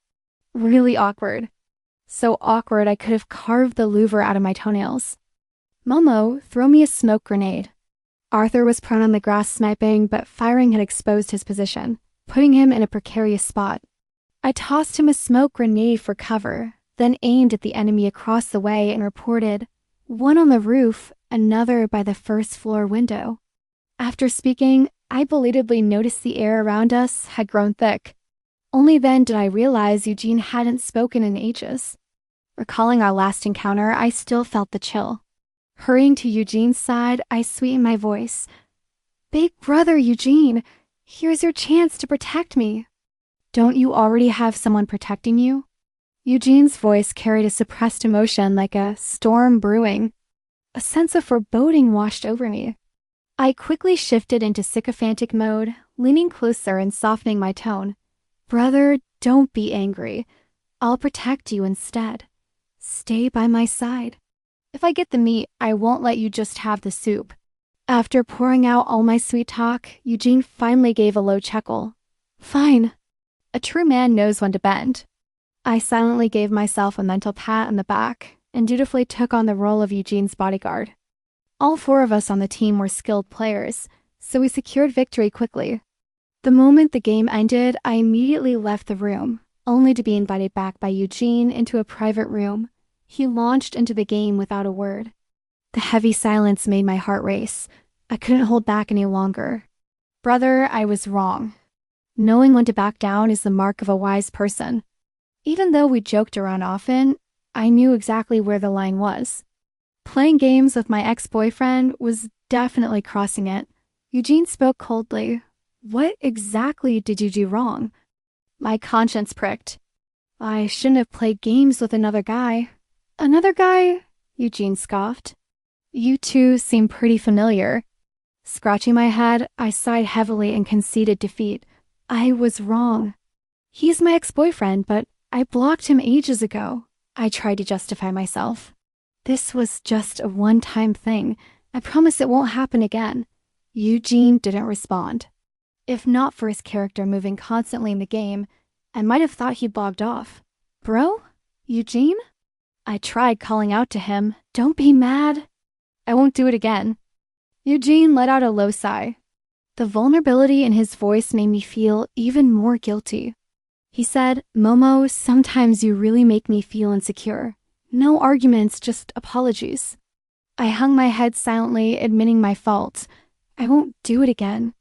Speaker 1: Really awkward. So awkward I could have carved the louver out of my toenails. Momo, throw me a smoke grenade. Arthur was prone on the grass sniping, but firing had exposed his position, putting him in a precarious spot. I tossed him a smoke grenade for cover, then aimed at the enemy across the way and reported, one on the roof, another by the first floor window. After speaking, I belatedly noticed the air around us had grown thick. Only then did I realize Eugene hadn't spoken in ages. Recalling our last encounter, I still felt the chill. Hurrying to Eugene's side, I sweetened my voice. Big brother Eugene, here's your chance to protect me. Don't you already have someone protecting you? Eugene's voice carried a suppressed emotion like a storm brewing. A sense of foreboding washed over me. I quickly shifted into sycophantic mode, leaning closer and softening my tone. Brother, don't be angry. I'll protect you instead. Stay by my side. If I get the meat, I won't let you just have the soup. After pouring out all my sweet talk, Eugene finally gave a low chuckle. Fine. A true man knows when to bend. I silently gave myself a mental pat on the back and dutifully took on the role of Eugene's bodyguard. All 4 of us on the team were skilled players, so we secured victory quickly. The moment the game ended, I immediately left the room, only to be invited back by Eugene into a private room. He launched into the game without a word. The heavy silence made my heart race. I couldn't hold back any longer. Brother, I was wrong. Knowing when to back down is the mark of a wise person. Even though we joked around often, I knew exactly where the line was. Playing games with my ex-boyfriend was definitely crossing it. Eugene spoke coldly. What exactly did you do wrong? My conscience pricked. I shouldn't have played games with another guy. Another guy? Eugene scoffed. You two seem pretty familiar. Scratching my head, I sighed heavily and conceded defeat. I was wrong. He's my ex-boyfriend, but I blocked him ages ago. I tried to justify myself. This was just a one-time thing. I promise it won't happen again. Eugene didn't respond. If not for his character moving constantly in the game, I might have thought he'd logged off. Bro? Eugene? I tried calling out to him, don't be mad. I won't do it again. Eugene let out a low sigh. The vulnerability in his voice made me feel even more guilty. He said, Momo, sometimes you really make me feel insecure. No arguments, just apologies. I hung my head silently, admitting my fault. I won't do it again.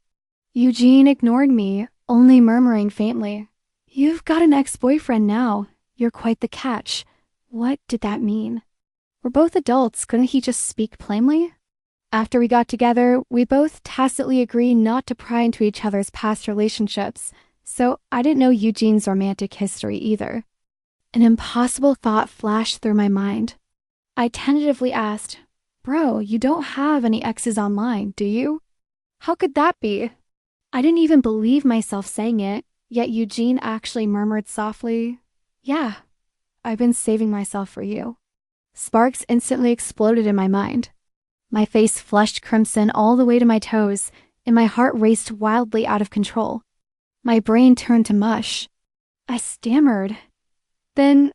Speaker 1: Eugene ignored me, only murmuring faintly, You've got an ex-boyfriend now. You're quite the catch. What did that mean? We're both adults, couldn't he just speak plainly? After we got together, we both tacitly agreed not to pry into each other's past relationships, so I didn't know Eugene's romantic history either. An impossible thought flashed through my mind. I tentatively asked, Bro, you don't have any exes online, do you? How could that be? I didn't even believe myself saying it, yet Eugene actually murmured softly, Yeah, I've been saving myself for you. Sparks instantly exploded in my mind. My face flushed crimson all the way to my toes, and my heart raced wildly out of control. My brain turned to mush. I stammered. Then,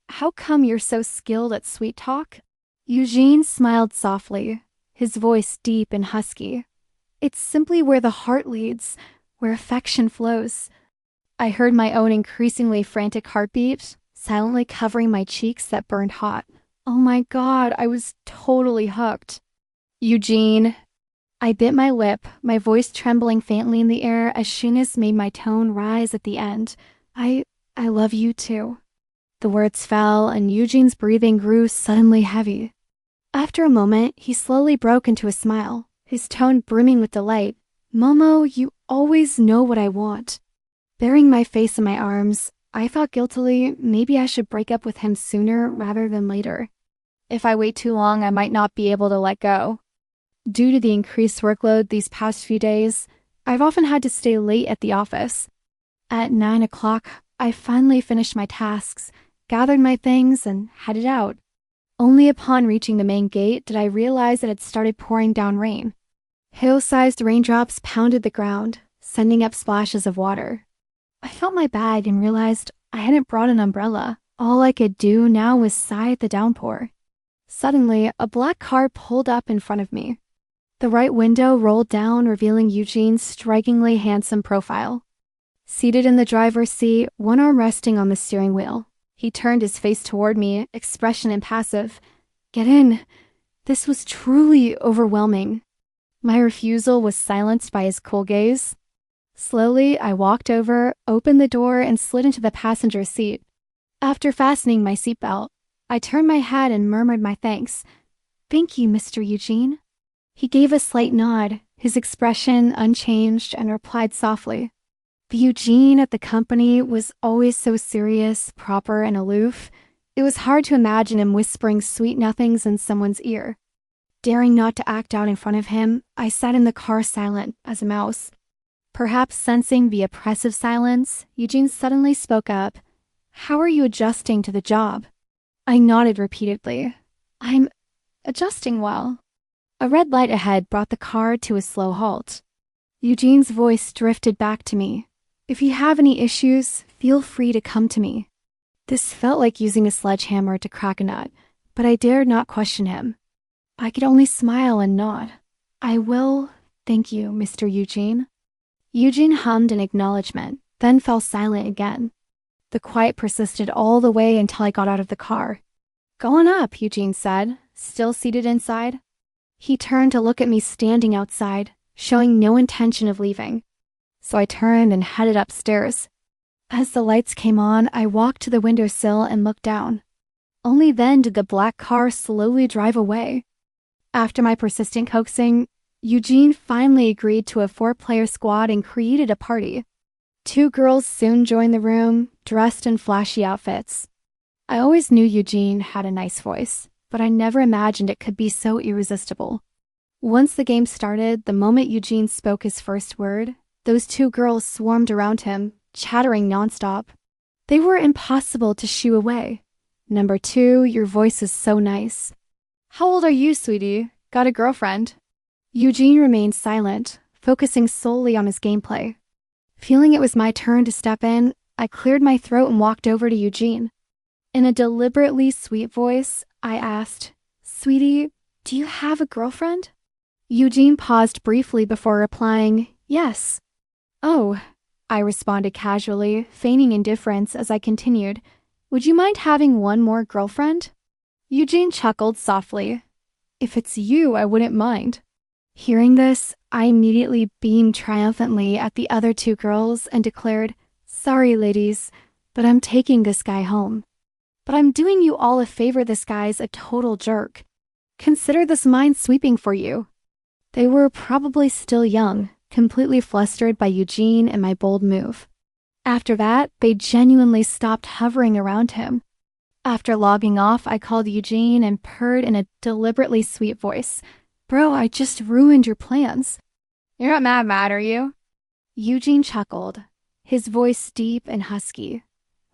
Speaker 1: how come you're so skilled at sweet talk? Eugene smiled softly, his voice deep and husky. It's simply where the heart leads, where affection flows. I heard my own increasingly frantic heartbeat, silently covering my cheeks that burned hot. Oh my God, I was totally hooked. Eugene. I bit my lip, my voice trembling faintly in the air as shyness made my tone rise at the end. I love you too. The words fell and Eugene's breathing grew suddenly heavy. After a moment, he slowly broke into a smile, his tone brimming with delight. Momo, you always know what I want. Burying my face in my arms, I thought guiltily maybe I should break up with him sooner rather than later. If I wait too long, I might not be able to let go. Due to the increased workload these past few days, I've often had to stay late at the office. At 9 o'clock, I finally finished my tasks, gathered my things, and headed out. Only upon reaching the main gate did I realize it had started pouring down rain. Hail-sized raindrops pounded the ground, sending up splashes of water. I felt my bag and realized I hadn't brought an umbrella. All I could do now was sigh at the downpour. Suddenly, a black car pulled up in front of me. The right window rolled down, revealing Eugene's strikingly handsome profile. Seated in the driver's seat, one arm resting on the steering wheel, he turned his face toward me, expression impassive. "Get in." This was truly overwhelming. My refusal was silenced by his cool gaze. Slowly, I walked over, opened the door, and slid into the passenger seat. After fastening my seatbelt, I turned my head and murmured my thanks. "Thank you, Mr. Eugene." He gave a slight nod, his expression unchanged, and replied softly. The Eugene at the company was always so serious, proper, and aloof. It was hard to imagine him whispering sweet nothings in someone's ear. Daring not to act out in front of him, I sat in the car silent as a mouse. Perhaps sensing the oppressive silence, Eugene suddenly spoke up. "How are you adjusting to the job?" I nodded repeatedly. "I'm adjusting well." A red light ahead brought the car to a slow halt. Eugene's voice drifted back to me. "If you have any issues, feel free to come to me." This felt like using a sledgehammer to crack a nut, but I dared not question him. I could only smile and nod. "I will, thank you, Mr. Eugene." Eugene hummed in acknowledgement, then fell silent again. The quiet persisted all the way until I got out of the car. "Go on up," Eugene said, still seated inside. He turned to look at me standing outside, showing no intention of leaving. So I turned and headed upstairs. As the lights came on, I walked to the windowsill and looked down. Only then did the black car slowly drive away. After my persistent coaxing, Eugene finally agreed to a 4-player squad and created a party. 2 girls soon joined the room, dressed in flashy outfits. I always knew Eugene had a nice voice, but I never imagined it could be so irresistible. Once the game started, the moment Eugene spoke his first word, those 2 girls swarmed around him, chattering nonstop. They were impossible to shoo away. "Number 2, your voice is so nice." "How old are you, sweetie? Got a girlfriend?" Eugene remained silent, focusing solely on his gameplay. Feeling it was my turn to step in, I cleared my throat and walked over to Eugene. In a deliberately sweet voice, I asked, "Sweetie, do you have a girlfriend?" Eugene paused briefly before replying, "Yes." "Oh," I responded casually, feigning indifference as I continued, "Would you mind having one more girlfriend?" Eugene chuckled softly. "If it's you, I wouldn't mind." Hearing this, I immediately beamed triumphantly at the other 2 girls and declared, "Sorry, ladies, but I'm taking this guy home. But I'm doing you all a favor. This guy's a total jerk. Consider this mind-sweeping for you." They were probably still young, completely flustered by Eugene and my bold move. After that, they genuinely stopped hovering around him. After logging off, I called Eugene and purred in a deliberately sweet voice, "Bro, I just ruined your plans." "You're not mad, are you?" Eugene chuckled, his voice deep and husky.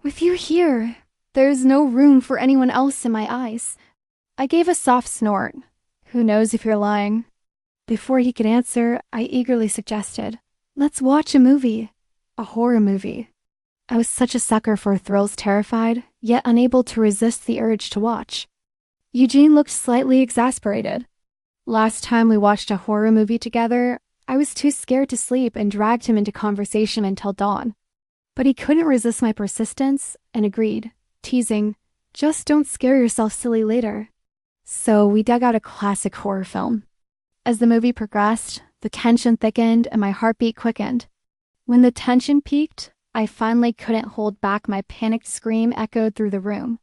Speaker 1: "With you here, there's no room for anyone else in my eyes." I gave a soft snort. "Who knows if you're lying?" Before he could answer, I eagerly suggested, "Let's watch a movie. A horror movie." I was such a sucker for thrills, terrified, yet unable to resist the urge to watch. Eugene looked slightly exasperated. Last time we watched a horror movie together, I was too scared to sleep and dragged him into conversation until dawn. But he couldn't resist my persistence and agreed, teasing, "Just don't scare yourself silly later." So we dug out a classic horror film. As the movie progressed, the tension thickened and my heartbeat quickened. When the tension peaked, I finally couldn't hold back. My panicked scream echoed through the room.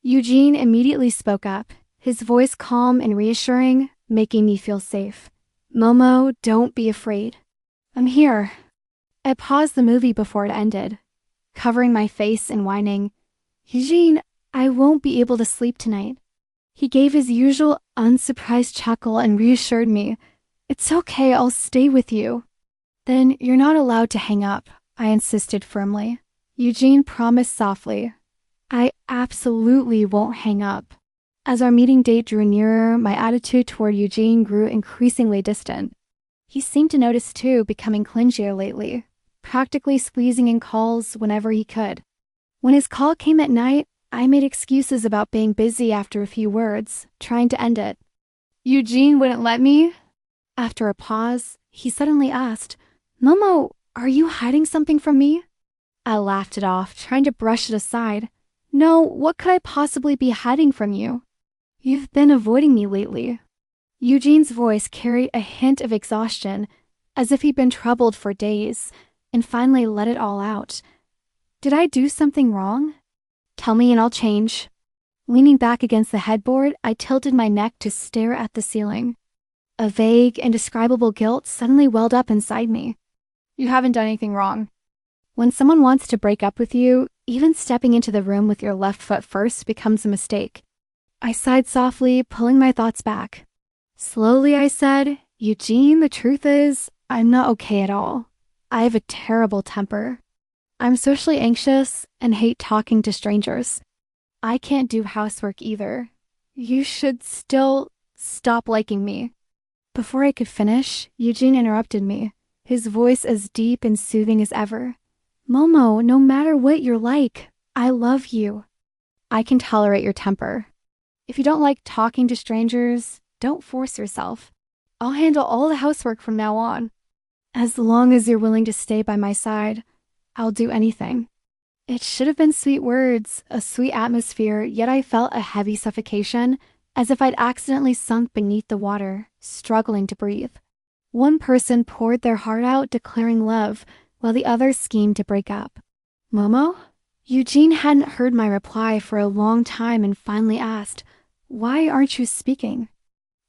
Speaker 1: Eugene immediately spoke up, his voice calm and reassuring, making me feel safe. "Momo, don't be afraid. I'm here." I paused the movie before it ended, covering my face and whining, "Eugene, I won't be able to sleep tonight." He gave his usual unsurprised chuckle and reassured me, "It's okay, I'll stay with you." "Then you're not allowed to hang up," I insisted firmly. Eugene promised softly, "I absolutely won't hang up." As our meeting date drew nearer, my attitude toward Eugene grew increasingly distant. He seemed to notice too, becoming clingier lately, practically squeezing in calls whenever he could. When his call came at night, I made excuses about being busy after a few words, trying to end it. Eugene wouldn't let me. After a pause, he suddenly asked, Momo, are you hiding something from me? I laughed it off, trying to brush it aside. No, what could I possibly be hiding from you? You've been avoiding me lately. Eugene's voice carried a hint of exhaustion, as if he'd been troubled for days, and finally let it all out. Did I do something wrong? Tell me and I'll change. Leaning back against the headboard, I tilted my neck to stare at the ceiling. A vague, indescribable guilt suddenly welled up inside me. You haven't done anything wrong. When someone wants to break up with you, even stepping into the room with your left foot first becomes a mistake. I sighed softly, pulling my thoughts back. Slowly, I said, Eugene, the truth is, I'm not okay at all. I have a terrible temper. I'm socially anxious and hate talking to strangers. I can't do housework either. You should still stop liking me. Before I could finish, Eugene interrupted me, his voice as deep and soothing as ever. Momo, no matter what you're like, I love you. I can tolerate your temper. If you don't like talking to strangers, don't force yourself. I'll handle all the housework from now on. As long as you're willing to stay by my side, I'll do anything. It should have been sweet words, a sweet atmosphere, yet I felt a heavy suffocation, as if I'd accidentally sunk beneath the water, struggling to breathe. One person poured their heart out, declaring love, while the other schemed to break up. Momo? Eugene hadn't heard my reply for a long time and finally asked, Why aren't you speaking?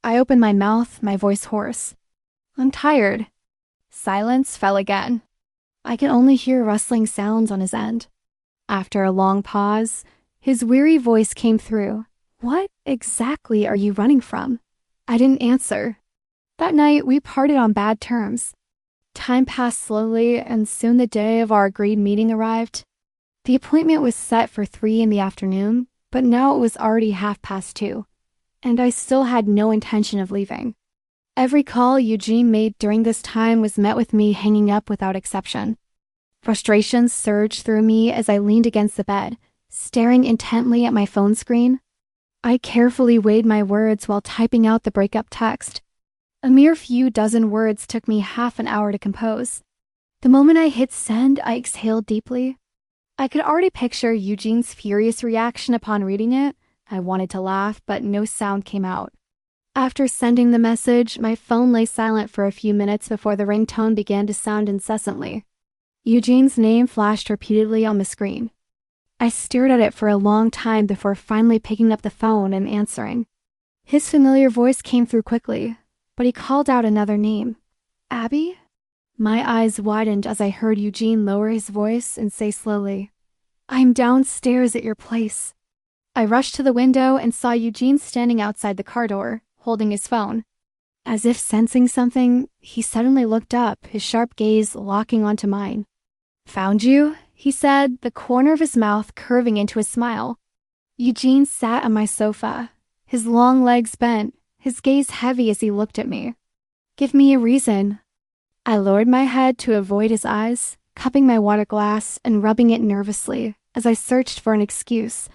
Speaker 1: I opened my mouth, my voice hoarse. I'm tired. Silence fell again. I could only hear rustling sounds on his end. After a long pause, his weary voice came through. What exactly are you running from? I didn't answer. That night, we parted on bad terms. Time passed slowly, and soon the day of our agreed meeting arrived. The appointment was set for 3 in the afternoon, but now it was already 2:30, and I still had no intention of leaving. Every call Eugene made during this time was met with me hanging up without exception. Frustration surged through me as I leaned against the bed, staring intently at my phone screen. I carefully weighed my words while typing out the breakup text. A mere few dozen words took me half an hour to compose. The moment I hit send, I exhaled deeply. I could already picture Eugene's furious reaction upon reading it. I wanted to laugh, but no sound came out. After sending the message, my phone lay silent for a few minutes before the ringtone began to sound incessantly. Eugene's name flashed repeatedly on the screen. I stared at it for a long time before finally picking up the phone and answering. His familiar voice came through quickly, but he called out another name. Abby? My eyes widened as I heard Eugene lower his voice and say slowly, I'm downstairs at your place. I rushed to the window and saw Eugene standing outside the car door, holding his phone. As if sensing something, he suddenly looked up, his sharp gaze locking onto mine. Found you? He said, the corner of his mouth curving into a smile. Eugene sat on my sofa, his long legs bent, his gaze heavy as he looked at me. Give me a reason. I lowered my head to avoid his eyes, cupping my water glass and rubbing it nervously as I searched for an excuse.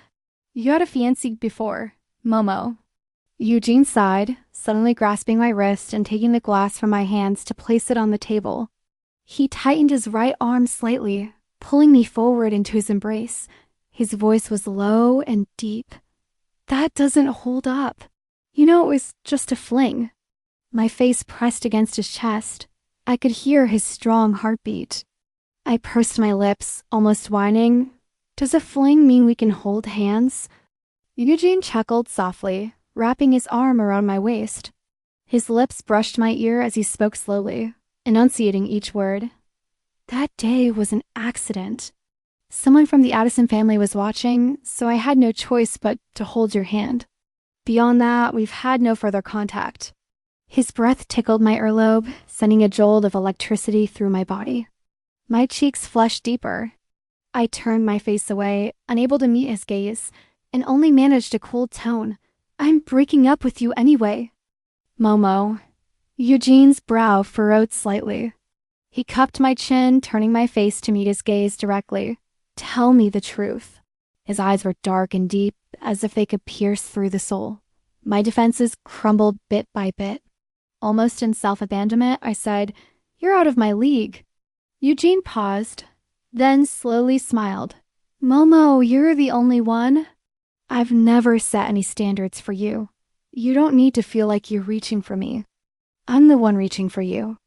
Speaker 1: You had a fiancé before, Momo. Eugene sighed, suddenly grasping my wrist and taking the glass from my hands to place it on the table. He tightened his right arm slightly, pulling me forward into his embrace. His voice was low and deep. That doesn't hold up. You know, it was just a fling. My face pressed against his chest. I could hear his strong heartbeat. I pursed my lips, almost whining. Does a fling mean we can hold hands? Eugene chuckled softly, wrapping his arm around my waist. His lips brushed my ear as he spoke slowly, enunciating each word. That day was an accident. Someone from the Addison family was watching, so I had no choice but to hold your hand. Beyond that, we've had no further contact. His breath tickled my earlobe, sending a jolt of electricity through my body. My cheeks flushed deeper. I turned my face away, unable to meet his gaze, and only managed a cold tone. I'm breaking up with you anyway. Momo. Eugene's brow furrowed slightly. He cupped my chin, turning my face to meet his gaze directly. Tell me the truth. His eyes were dark and deep, as if they could pierce through the soul. My defenses crumbled bit by bit. Almost in self-abandonment, I said, "You're out of my league." Eugene paused, then slowly smiled. "Momo, you're the only one. I've never set any standards for you. You don't need to feel like you're reaching for me. I'm the one reaching for you."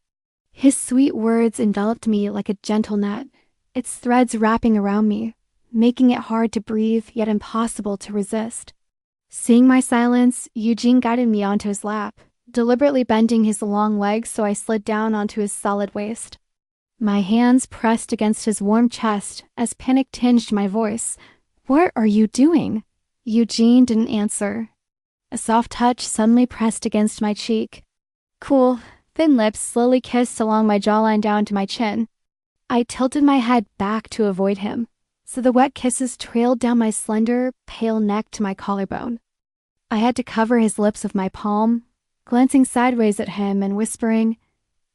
Speaker 1: His sweet words enveloped me like a gentle net, its threads wrapping around me, making it hard to breathe yet impossible to resist. Seeing my silence, Eugene guided me onto his lap, deliberately bending his long legs so I slid down onto his solid waist. My hands pressed against his warm chest as panic tinged my voice. "What are you doing?" Eugene didn't answer. A soft touch suddenly pressed against my cheek. Cool, thin lips slowly kissed along my jawline down to my chin. I tilted my head back to avoid him, so the wet kisses trailed down my slender, pale neck to my collarbone. I had to cover his lips with my palm, glancing sideways at him and whispering,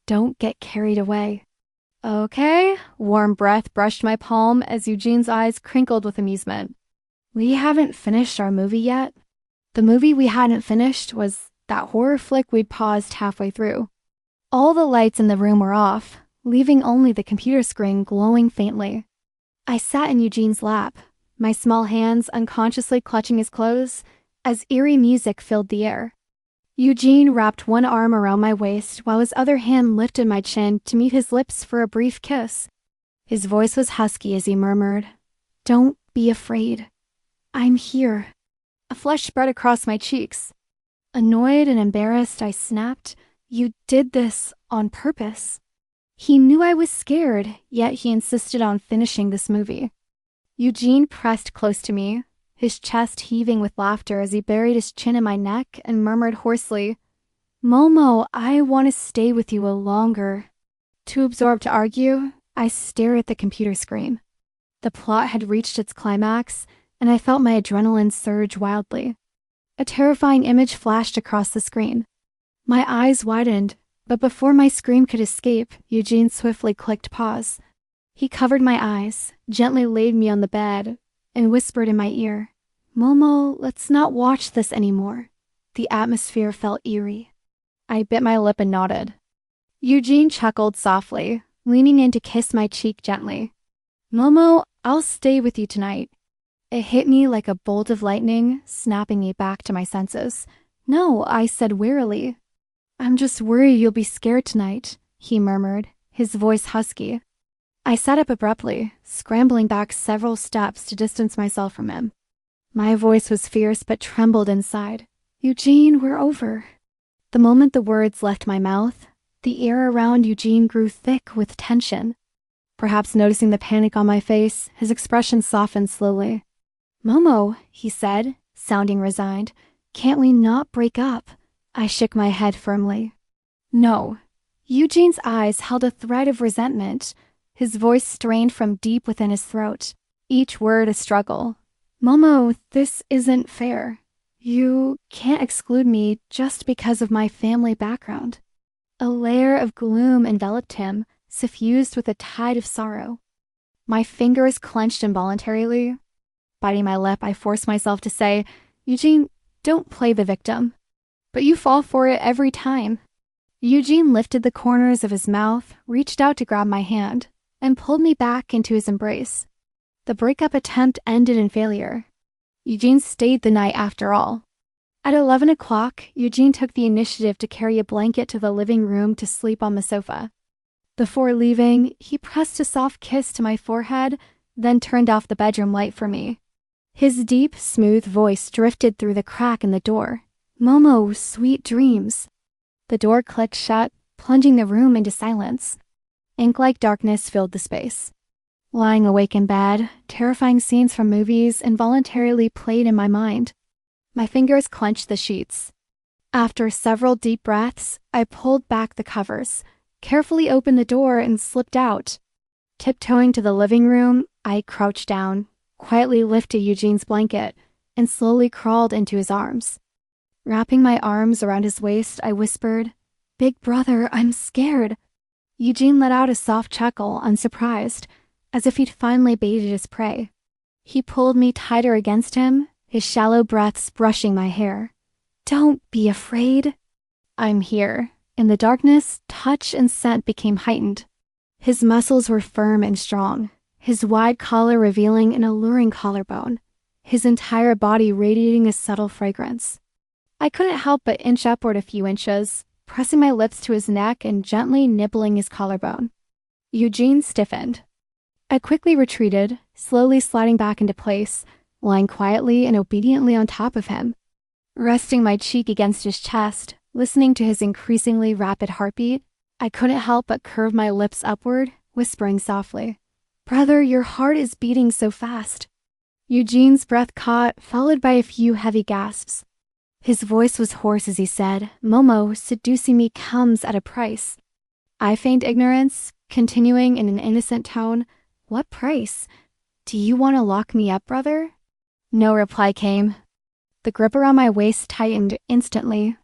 Speaker 1: "Don't get carried away." "Okay." Warm breath brushed my palm as Eugene's eyes crinkled with amusement. "We haven't finished our movie yet." The movie we hadn't finished was that horror flick we'd paused halfway through. All the lights in the room were off, leaving only the computer screen glowing faintly. I sat in Eugene's lap, my small hands unconsciously clutching his clothes as eerie music filled the air. Eugene wrapped one arm around my waist while his other hand lifted my chin to meet his lips for a brief kiss. His voice was husky as he murmured, "Don't be afraid. I'm here." A flush spread across my cheeks. Annoyed and embarrassed, I snapped, "You did this on purpose." He knew I was scared, yet he insisted on finishing this movie. Eugene pressed close to me, his chest heaving with laughter as he buried his chin in my neck and murmured hoarsely, "Momo, I want to stay with you a longer." Too absorbed to argue, I stared at the computer screen. The plot had reached its climax, and I felt my adrenaline surge wildly. A terrifying image flashed across the screen. My eyes widened, but before my scream could escape, Eugene swiftly clicked pause. He covered my eyes, gently laid me on the bed, and whispered in my ear, "Momo, let's not watch this anymore." The atmosphere felt eerie. I bit my lip and nodded. Eugene chuckled softly, leaning in to kiss my cheek gently. "Momo, I'll stay with you tonight." It hit me like a bolt of lightning, snapping me back to my senses. "No," I said wearily. "I'm just worried you'll be scared tonight," he murmured, his voice husky. I sat up abruptly, scrambling back several steps to distance myself from him. My voice was fierce but trembled inside. "Eugene, we're over." The moment the words left my mouth, the air around Eugene grew thick with tension. Perhaps noticing the panic on my face, his expression softened slowly. "Momo," he said, sounding resigned, "can't we not break up?" I shook my head firmly. "No." Eugene's eyes held a thread of resentment, his voice strained from deep within his throat, each word a struggle. "Momo, this isn't fair. You can't exclude me just because of my family background." A layer of gloom enveloped him, suffused with a tide of sorrow. My fingers clenched involuntarily. Biting my lip, I forced myself to say, "Eugene, don't play the victim." "But you fall for it every time." Eugene lifted the corners of his mouth, reached out to grab my hand, and pulled me back into his embrace. The breakup attempt ended in failure. Eugene stayed the night after all. At 11 o'clock, Eugene took the initiative to carry a blanket to the living room to sleep on the sofa. Before leaving, he pressed a soft kiss to my forehead, then turned off the bedroom light for me. His deep, smooth voice drifted through the crack in the door. "Momo, sweet dreams." The door clicked shut, plunging the room into silence. Ink-like darkness filled the space. Lying awake in bed, terrifying scenes from movies involuntarily played in my mind. My fingers clenched the sheets. After several deep breaths, I pulled back the covers, carefully opened the door, and slipped out. Tiptoeing to the living room, I crouched down, quietly lifted Eugene's blanket, and slowly crawled into his arms. Wrapping my arms around his waist, I whispered, "Big brother, I'm scared." Eugene let out a soft chuckle, unsurprised, as if he'd finally baited his prey. He pulled me tighter against him, his shallow breaths brushing my hair. Don't be afraid. I'm here. In the darkness, touch and scent became heightened. His muscles were firm and strong, his wide collar revealing an alluring collarbone, his entire body radiating a subtle fragrance. I couldn't help but inch upward a few inches, pressing my lips to his neck and gently nibbling his collarbone. Eugene stiffened. I quickly retreated, slowly sliding back into place, lying quietly and obediently on top of him. Resting my cheek against his chest, listening to his increasingly rapid heartbeat, I couldn't help but curve my lips upward, whispering softly, "Brother, your heart is beating so fast." Eugene's breath caught, followed by a few heavy gasps. His voice was hoarse as he said, "Momo, seducing me comes at a price." I feigned ignorance, continuing in an innocent tone, "What price? Do you want to lock me up, brother?" No reply came. The grip around my waist tightened instantly.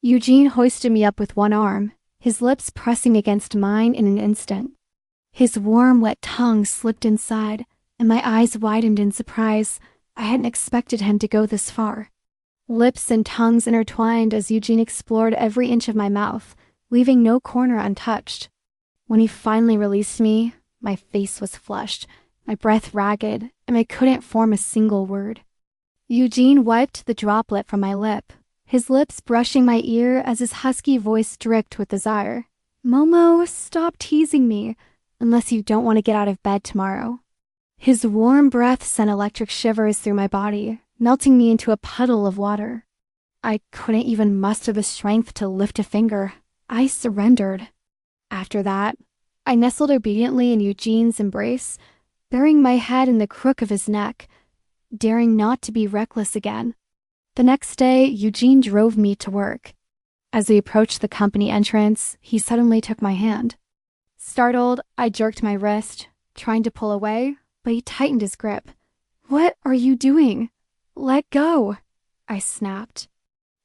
Speaker 1: Eugene hoisted me up with one arm, his lips pressing against mine in an instant. His warm, wet tongue slipped inside, and my eyes widened in surprise. I hadn't expected him to go this far. Lips and tongues intertwined as Eugene explored every inch of my mouth, leaving no corner untouched. When he finally released me, my face was flushed, my breath ragged, and I couldn't form a single word. Eugene wiped the droplet from my lip, his lips brushing my ear as his husky voice dripped with desire. "Momo, stop teasing me, unless you don't want to get out of bed tomorrow." His warm breath sent electric shivers through my body, melting me into a puddle of water. I couldn't even muster the strength to lift a finger. I surrendered. After that, I nestled obediently in Eugene's embrace, burying my head in the crook of his neck, daring not to be reckless again. The next day, Eugene drove me to work. As we approached the company entrance, he suddenly took my hand. Startled, I jerked my wrist, trying to pull away, but he tightened his grip. "What are you doing? Let go," I snapped.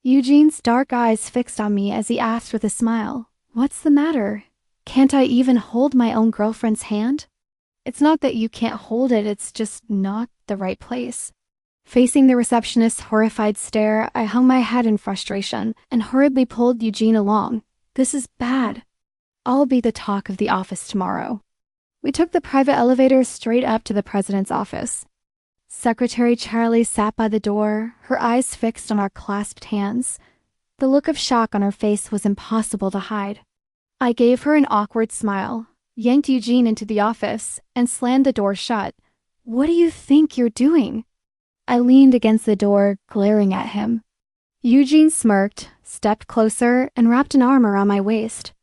Speaker 1: Eugene's dark eyes fixed on me as he asked with a smile, "What's the matter? Can't I even hold my own girlfriend's hand?" "It's not that you can't hold it, it's just not the right place." Facing the receptionist's horrified stare, I hung my head in frustration and hurriedly pulled Eugene along. "This is bad. I'll be the talk of the office tomorrow." We took the private elevator straight up to the president's office. Secretary Charlie sat by the door, her eyes fixed on our clasped hands. The look of shock on her face was impossible to hide. I gave her an awkward smile, yanked Eugene into the office, and slammed the door shut. "What do you think you're doing?" I leaned against the door, glaring at him. Eugene smirked, stepped closer, and wrapped an arm around my waist.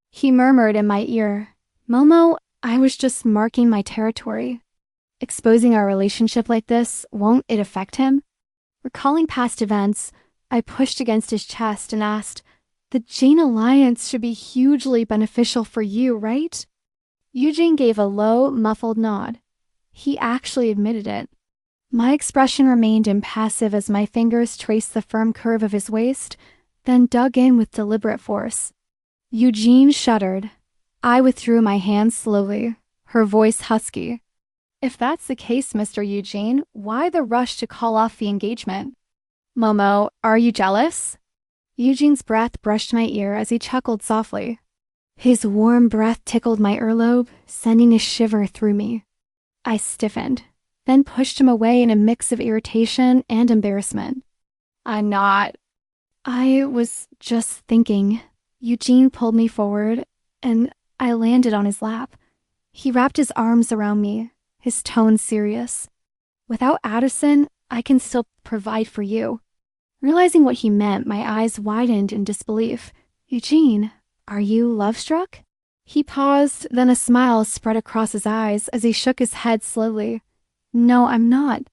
Speaker 1: He murmured in my ear, "Momo, I was just marking my territory. Exposing our relationship like this, won't it affect him?" Recalling past events, I pushed against his chest and asked, "The Jane Alliance should be hugely beneficial for you, right?" Eugene gave a low, muffled nod. He actually admitted it. My expression remained impassive as my fingers traced the firm curve of his waist, then dug in with deliberate force. Eugene shuddered. I withdrew my hand slowly, her voice husky. "If that's the case, Mr. Eugene, why the rush to call off the engagement?" "Momo, are you jealous?" Eugene's breath brushed my ear as he chuckled softly. His warm breath tickled my earlobe, sending a shiver through me. I stiffened, then pushed him away in a mix of irritation and embarrassment. "I'm not." "I was just thinking." Eugene pulled me forward, and I landed on his lap. He wrapped his arms around me, his tone serious. "Without Addison, I can still provide for you." Realizing what he meant, my eyes widened in disbelief. "Eugene, are you love-struck?" He paused, then a smile spread across his eyes as he shook his head slowly. "No, I'm not."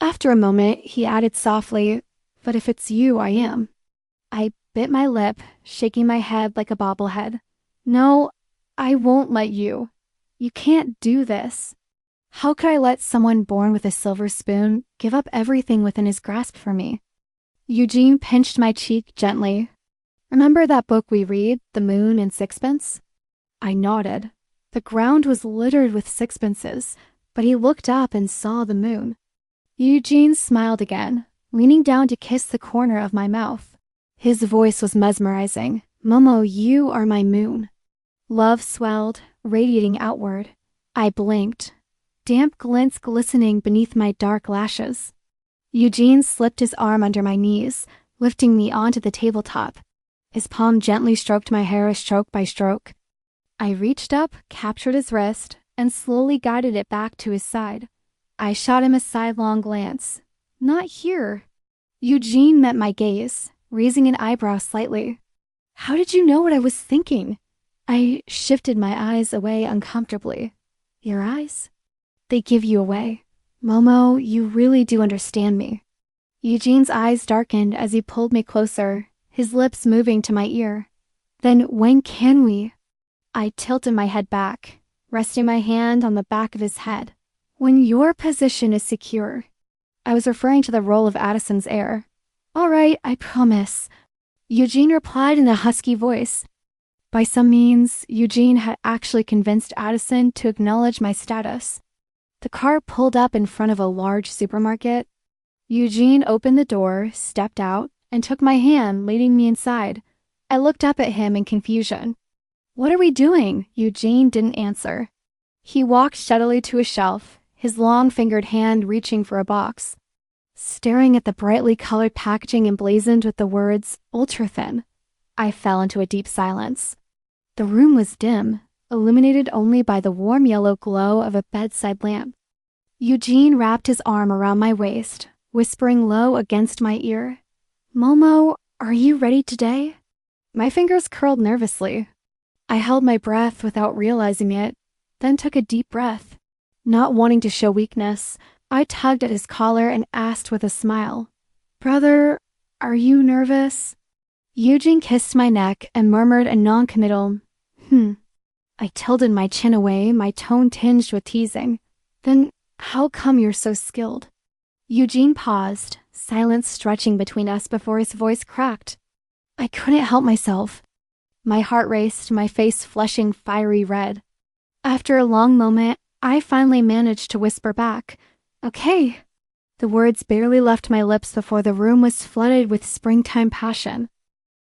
Speaker 1: After a moment, he added softly, "But if it's you, I am." I bit my lip, shaking my head like a bobblehead. "No, I won't let you. You can't do this." How could I let someone born with a silver spoon give up everything within his grasp for me? Eugene pinched my cheek gently. "Remember that book we read, The Moon and Sixpence?" I nodded. The ground was littered with sixpences, but he looked up and saw the moon. Eugene smiled again, leaning down to kiss the corner of my mouth. His voice was mesmerizing. Momo, you are my moon. Love swelled, radiating outward. I blinked, damp glints glistening beneath my dark lashes. Eugene slipped his arm under my knees, lifting me onto the tabletop. His palm gently stroked my hair stroke by stroke. I reached up, captured his wrist, and slowly guided it back to his side. I shot him a sidelong glance. Not here. Eugene met my gaze, raising an eyebrow slightly. How did you know what I was thinking? I shifted my eyes away uncomfortably. Your eyes? They give you away. Momo, you really do understand me. Eugene's eyes darkened as he pulled me closer, his lips moving to my ear. Then when can we? I tilted my head back, resting my hand on the back of his head. When your position is secure. I was referring to the role of Addison's heir. All right, I promise. Eugene replied in a husky voice. By some means, Eugene had actually convinced Addison to acknowledge my status. The car pulled up in front of a large supermarket. Eugene opened the door, stepped out, and took my hand, leading me inside. I looked up at him in confusion. What are we doing? Eugene didn't answer. He walked steadily to a shelf, his long-fingered hand reaching for a box. Staring at the brightly colored packaging emblazoned with the words, ultra-thin, I fell into a deep silence. The room was dim, illuminated only by the warm yellow glow of a bedside lamp. Eugene wrapped his arm around my waist, whispering low against my ear. Momo, are you ready today? My fingers curled nervously. I held my breath without realizing it, then took a deep breath. Not wanting to show weakness, I tugged at his collar and asked with a smile, Brother, are you nervous? Eugene kissed my neck and murmured a non-committal, I tilted my chin away, my tone tinged with teasing. Then how come you're so skilled? Eugene paused, silence stretching between us before his voice cracked. I couldn't help myself. My heart raced, my face flushing fiery red. After a long moment, I finally managed to whisper back, Okay. The words barely left my lips before the room was flooded with springtime passion.